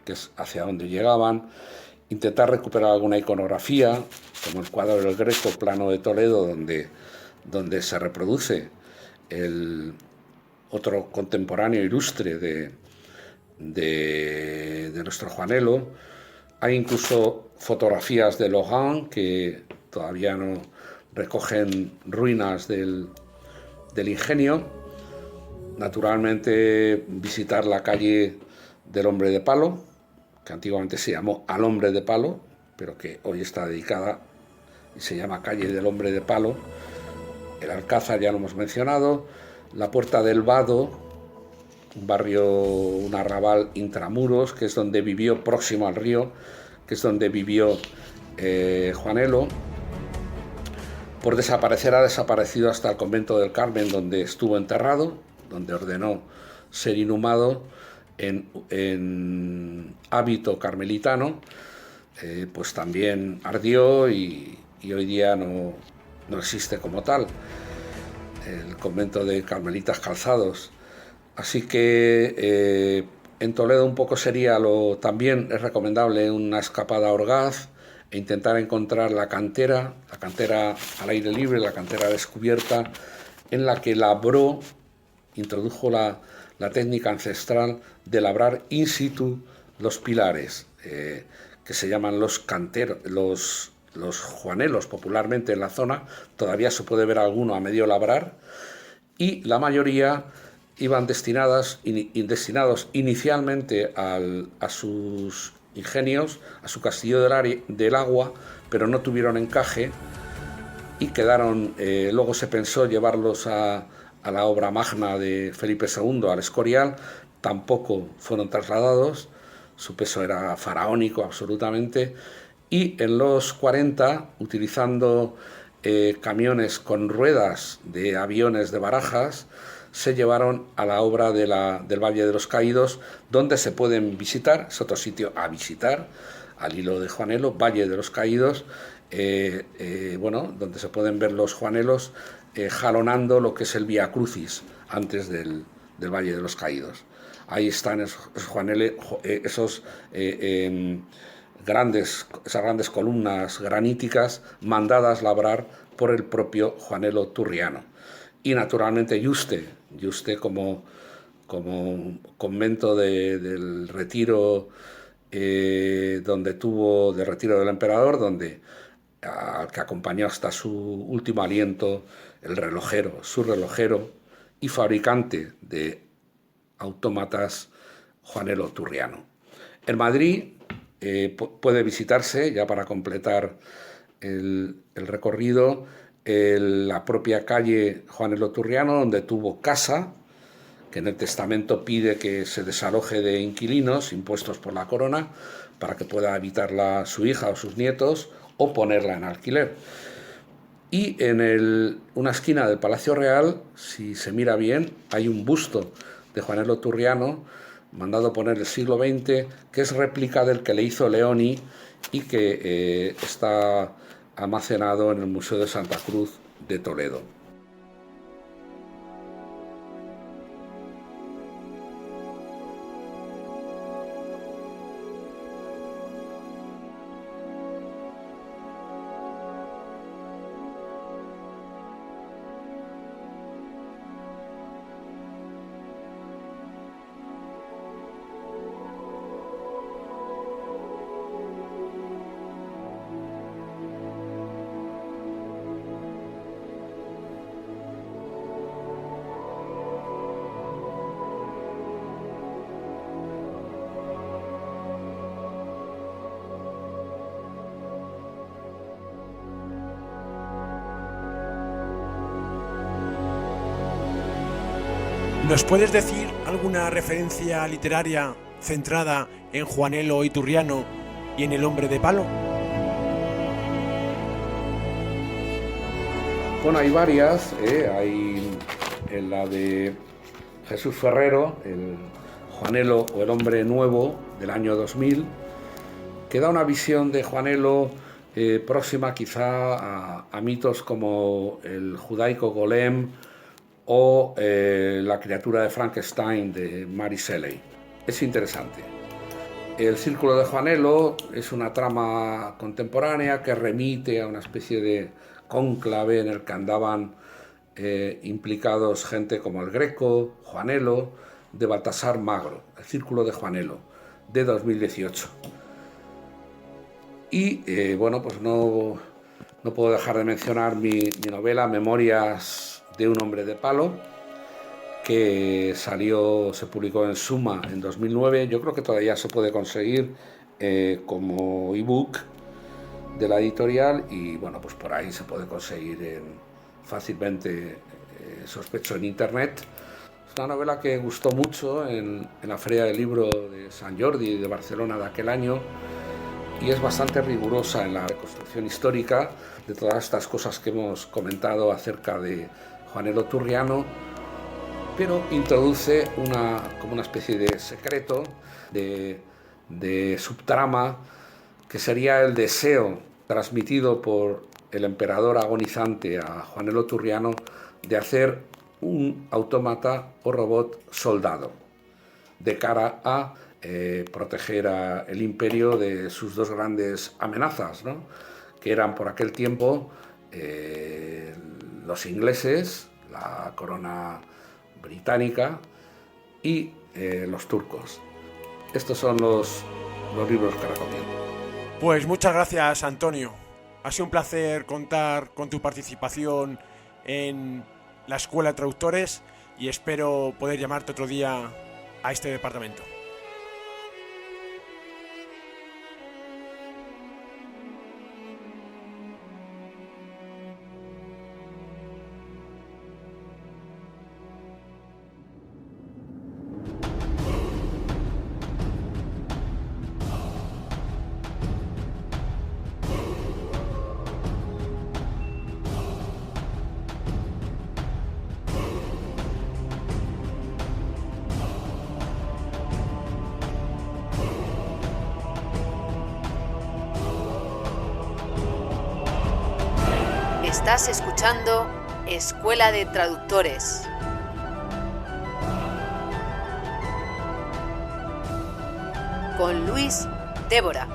que es hacia donde llegaban, intentar recuperar alguna iconografía, como el cuadro del Greco plano de Toledo, donde se reproduce el otro contemporáneo ilustre de nuestro Juanelo. Hay incluso fotografías de Logan que todavía no recogen ruinas del ingenio. Naturalmente, visitar la calle del Hombre de Palo, que antiguamente se llamó Al Hombre de Palo, pero que hoy está dedicada y se llama Calle del Hombre de Palo. El Alcázar ya lo hemos mencionado, la Puerta del Vado, un barrio, un arrabal intramuros, que es donde vivió, próximo al río, que es donde vivió Juanelo. Por desaparecer ha desaparecido hasta el convento del Carmen, donde estuvo enterrado, donde ordenó ser inhumado en hábito carmelitano. Pues también ardió y hoy día no existe como tal el convento de Carmelitas Calzados. Así que en Toledo un poco también es recomendable una escapada a Orgaz e intentar encontrar la cantera al aire libre, la cantera descubierta, en la que introdujo la técnica ancestral de labrar in situ los pilares, que se llaman los juanelos popularmente en la zona. Todavía se puede ver alguno a medio labrar, y la mayoría iban destinados inicialmente a sus ingenios, a su castillo del agua, pero no tuvieron encaje y quedaron. Luego se pensó llevarlos a la obra magna de Felipe II, al Escorial. Tampoco fueron trasladados, su peso era faraónico absolutamente, Y en los 40, utilizando camiones con ruedas de aviones de Barajas, se llevaron a la obra del Valle de los Caídos, donde se pueden visitar, es otro sitio a visitar, al hilo de Juanelo, Valle de los Caídos, donde se pueden ver los juanelos jalonando lo que es el Vía Crucis antes del Valle de los Caídos. Ahí están esas grandes columnas graníticas mandadas labrar por el propio Juanelo Turriano. Y naturalmente Yuste como convento del retiro del retiro del emperador, al que acompañó hasta su último aliento su relojero y fabricante de autómatas Juanelo Turriano. En Madrid puede visitarse, ya para completar el recorrido, la propia calle Juanelo Turriano, donde tuvo casa, que en el testamento pide que se desaloje de inquilinos impuestos por la corona para que pueda habitarla su hija o sus nietos o ponerla en alquiler. Y en una esquina del Palacio Real, si se mira bien, hay un busto de Juanelo Turriano, mandado poner el siglo XX, que es réplica del que le hizo Leoni y que está almacenado en el Museo de Santa Cruz de Toledo. ¿Nos puedes decir alguna referencia literaria centrada en Juanelo y Turriano y en el hombre de palo? Bueno, hay varias, hay en la de Jesús Ferrero, el Juanelo o el hombre nuevo del año 2000, que da una visión de Juanelo próxima quizá a mitos como el judaico Golem o la criatura de Frankenstein de Mary Shelley. Es interesante. El Círculo de Juanelo es una trama contemporánea que remite a una especie de cónclave en el que andaban implicados gente como el Greco, Juanelo, de Baltasar Magro, el Círculo de Juanelo, de 2018. Y pues no puedo dejar de mencionar mi novela Memorias de un hombre de palo, que se publicó en Suma en 2009. Yo creo que todavía se puede conseguir como ebook de la editorial y pues por ahí se puede conseguir fácilmente, sospecho, en internet. Es una novela que gustó mucho en la Feria del Libro de Sant Jordi de Barcelona de aquel año y es bastante rigurosa en la reconstrucción histórica de todas estas cosas que hemos comentado acerca de Juanelo Turriano, pero introduce como una especie de secreto, de subtrama, que sería el deseo transmitido por el emperador agonizante a Juanelo Turriano de hacer un autómata o robot soldado de cara a proteger el imperio de sus dos grandes amenazas, ¿no? Que eran por aquel tiempo los ingleses, la corona británica y los turcos. Estos son los libros que recomiendo. Pues muchas gracias, Antonio. Ha sido un placer contar con tu participación en la Escuela de Traductores y espero poder llamarte otro día a este departamento. Estás escuchando Escuela de Traductores. Con Luis Débora.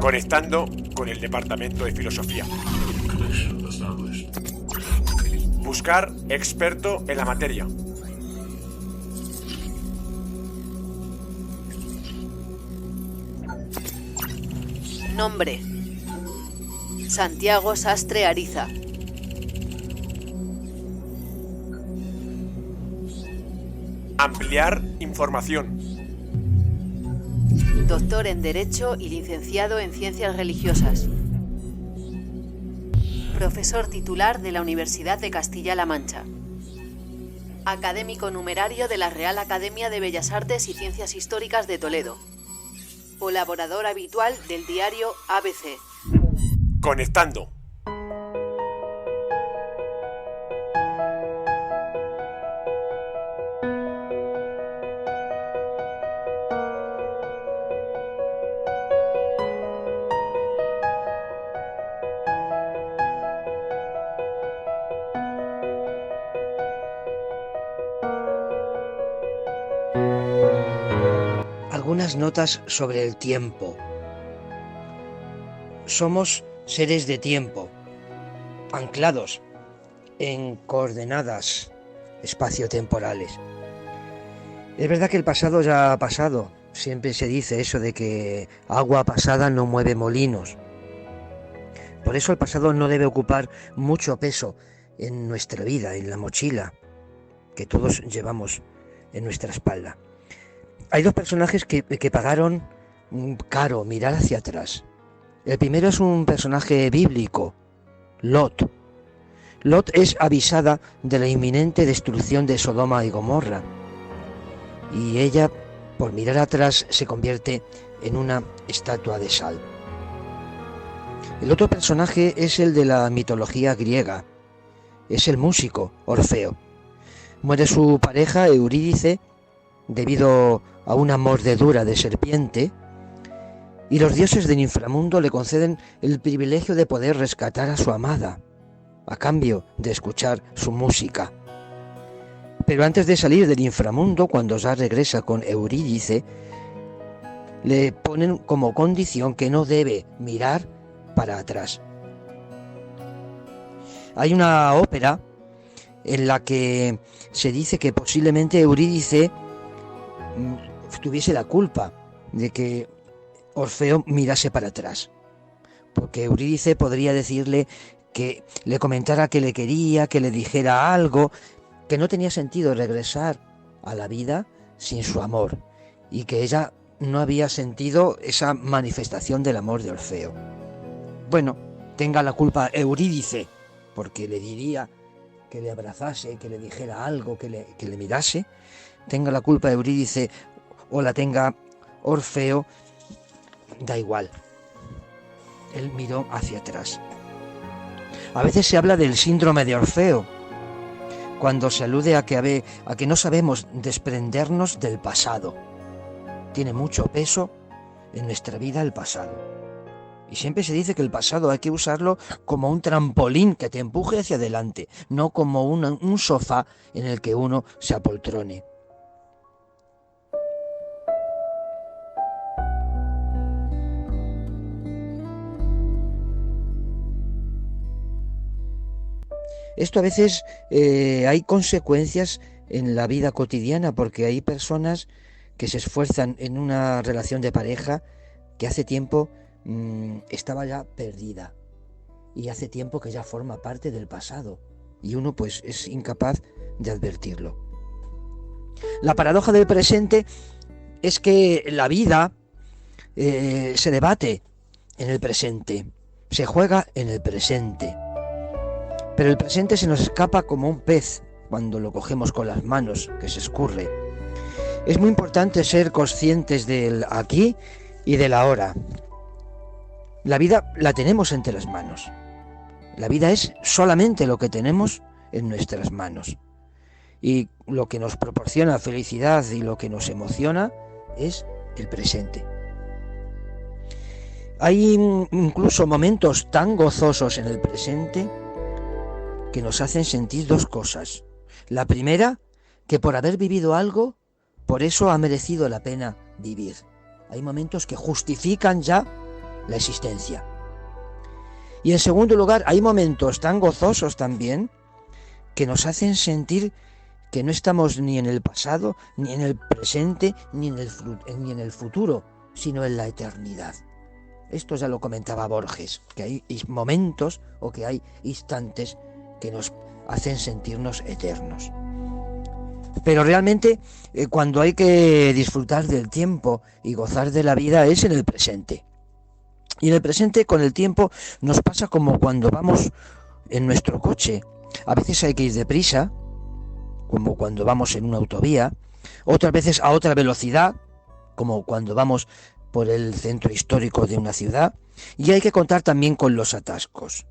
Conectando con el Departamento de Filosofía. Buscar experto en la materia. Nombre: Santiago Sastre Ariza. Ampliar información. Doctor en Derecho y licenciado en Ciencias Religiosas. Profesor titular de la Universidad de Castilla-La Mancha. Académico numerario de la Real Academia de Bellas Artes y Ciencias Históricas de Toledo. Colaborador habitual del diario ABC. Conectando. Algunas notas sobre el tiempo. Somos seres de tiempo, anclados en coordenadas espaciotemporales. Es verdad que el pasado ya ha pasado. Siempre se dice eso de que agua pasada no mueve molinos. Por eso el pasado no debe ocupar mucho peso en nuestra vida, en la mochila que todos llevamos en nuestra espalda. Hay dos personajes que pagaron caro mirar hacia atrás. El primero es un personaje bíblico, Lot. Lot es avisada de la inminente destrucción de Sodoma y Gomorra. Y ella, por mirar atrás, se convierte en una estatua de sal. El otro personaje es el de la mitología griega. Es el músico, Orfeo. Muere su pareja, Eurídice, debido a una mordedura de serpiente, y los dioses del inframundo le conceden el privilegio de poder rescatar a su amada, a cambio de escuchar su música. Pero antes de salir del inframundo, cuando ya regresa con Eurídice, le ponen como condición que no debe mirar para atrás. Hay una ópera en la que se dice que posiblemente Eurídice tuviese la culpa de que Orfeo mirase para atrás, porque Eurídice podría decirle que le comentara que le quería, que le dijera algo, que no tenía sentido regresar a la vida sin su amor, y que ella no había sentido esa manifestación del amor de Orfeo. Bueno, tenga la culpa Eurídice, porque le diría que le abrazase, que le dijera algo, que le mirase. Tenga la culpa Eurídice o la tenga Orfeo, da igual. Él miró hacia atrás. A veces se habla del síndrome de Orfeo, cuando se alude a que no sabemos desprendernos del pasado. Tiene mucho peso en nuestra vida el pasado. Y siempre se dice que el pasado hay que usarlo como un trampolín que te empuje hacia adelante, no como un sofá en el que uno se apoltrone. Esto a veces hay consecuencias en la vida cotidiana, porque hay personas que se esfuerzan en una relación de pareja que hace tiempo estaba ya perdida y hace tiempo que ya forma parte del pasado y uno pues es incapaz de advertirlo. La paradoja del presente es que la vida se debate en el presente, se juega en el presente, pero el presente se nos escapa como un pez cuando lo cogemos con las manos, que se escurre. Es muy importante ser conscientes del aquí y del ahora. La vida la tenemos entre las manos. La vida es solamente lo que tenemos en nuestras manos. Y lo que nos proporciona felicidad y lo que nos emociona es el presente. Hay incluso momentos tan gozosos en el presente que nos hacen sentir dos cosas. La primera, que por haber vivido algo, por eso ha merecido la pena vivir. Hay momentos que justifican ya la existencia. Y en segundo lugar, hay momentos tan gozosos también que nos hacen sentir que no estamos ni en el pasado, ni en el presente, ni en el futuro, sino en la eternidad. Esto ya lo comentaba Borges, que hay momentos o que hay instantes que nos hacen sentirnos eternos. Pero realmente cuando hay que disfrutar del tiempo y gozar de la vida es en el presente. Y en el presente con el tiempo nos pasa como cuando vamos en nuestro coche. A veces hay que ir deprisa, como cuando vamos en una autovía, otras veces a otra velocidad, como cuando vamos por el centro histórico de una ciudad, y hay que contar también con los atascos.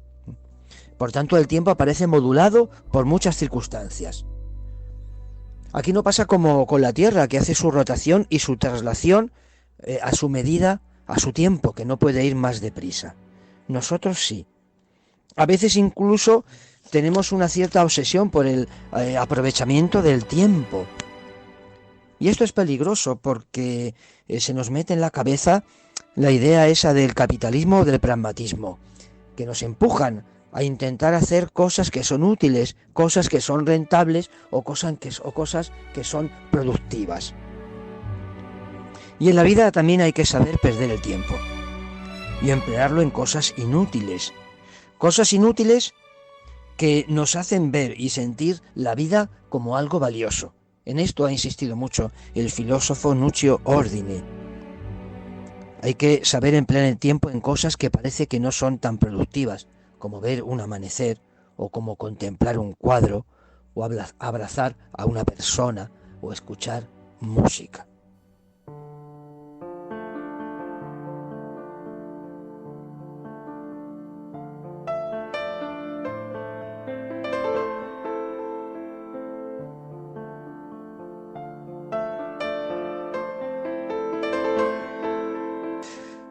Por tanto, el tiempo aparece modulado por muchas circunstancias. Aquí no pasa como con la Tierra, que hace su rotación y su traslación a su medida, a su tiempo, que no puede ir más deprisa. Nosotros sí. A veces incluso tenemos una cierta obsesión por el aprovechamiento del tiempo. Y esto es peligroso porque se nos mete en la cabeza la idea esa del capitalismo o del pragmatismo, que nos empujan a intentar hacer cosas que son útiles, cosas que son rentables o cosas que son productivas. Y en la vida también hay que saber perder el tiempo y emplearlo en cosas inútiles que nos hacen ver y sentir la vida como algo valioso. En esto ha insistido mucho el filósofo Nuccio Ordine. Hay que saber emplear el tiempo en cosas que parece que no son tan productivas, como ver un amanecer, o como contemplar un cuadro, o abrazar a una persona, o escuchar música.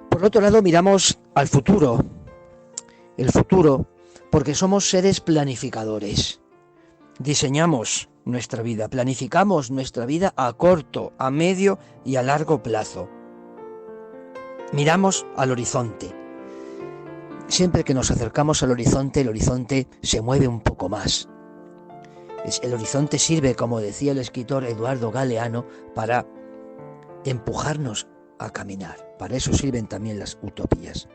Por otro lado, miramos al futuro. El futuro, porque somos seres planificadores. Diseñamos nuestra vida, planificamos nuestra vida a corto, a medio y a largo plazo. Miramos al horizonte. Siempre que nos acercamos al horizonte, el horizonte se mueve un poco más. El horizonte sirve, como decía el escritor Eduardo Galeano, para empujarnos a caminar. Para eso sirven también las utopías.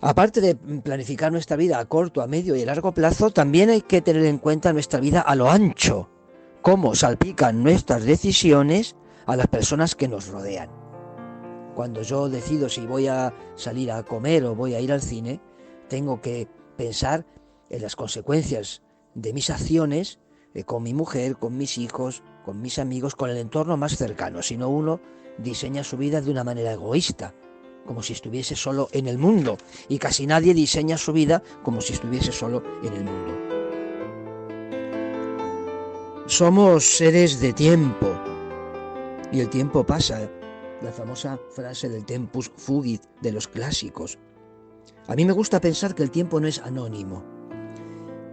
Aparte de planificar nuestra vida a corto, a medio y a largo plazo, también hay que tener en cuenta nuestra vida a lo ancho, cómo salpican nuestras decisiones a las personas que nos rodean. Cuando yo decido si voy a salir a comer o voy a ir al cine, tengo que pensar en las consecuencias de mis acciones con mi mujer, con mis hijos, con mis amigos, con el entorno más cercano. Si no, uno diseña su vida de una manera egoísta, como si estuviese solo en el mundo, y casi nadie diseña su vida como si estuviese solo en el mundo. Somos seres de tiempo, y el tiempo pasa, la famosa frase del tempus fugit de los clásicos. A mí me gusta pensar que el tiempo no es anónimo.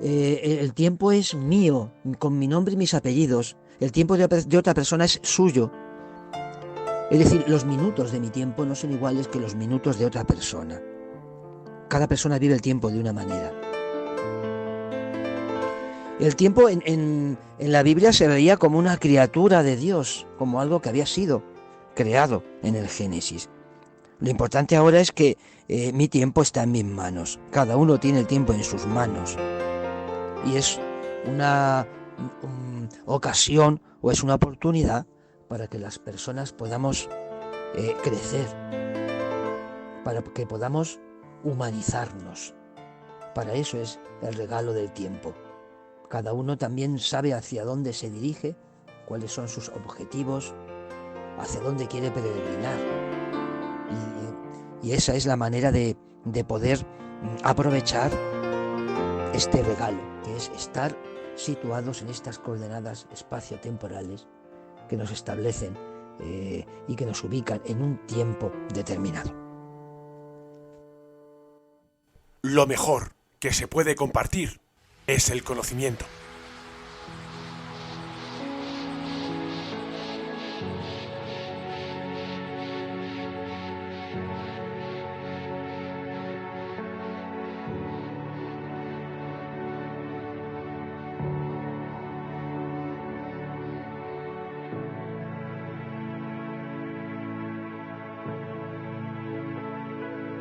El tiempo es mío, con mi nombre y mis apellidos. El tiempo de otra persona es suyo. Es decir, los minutos de mi tiempo no son iguales que los minutos de otra persona. Cada persona vive el tiempo de una manera. El tiempo en la Biblia se veía como una criatura de Dios, como algo que había sido creado en el Génesis. Lo importante ahora es que mi tiempo está en mis manos. Cada uno tiene el tiempo en sus manos. Y es una ocasión o es una oportunidad para que las personas podamos crecer, para que podamos humanizarnos. Para eso es el regalo del tiempo. Cada uno también sabe hacia dónde se dirige, cuáles son sus objetivos, hacia dónde quiere peregrinar. Y esa es la manera de poder aprovechar este regalo, que es estar situados en estas coordenadas espaciotemporales que nos establecen y que nos ubican en un tiempo determinado. Lo mejor que se puede compartir es el conocimiento.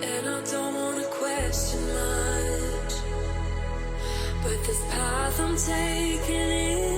And I don't wanna question much, but this path I'm taking is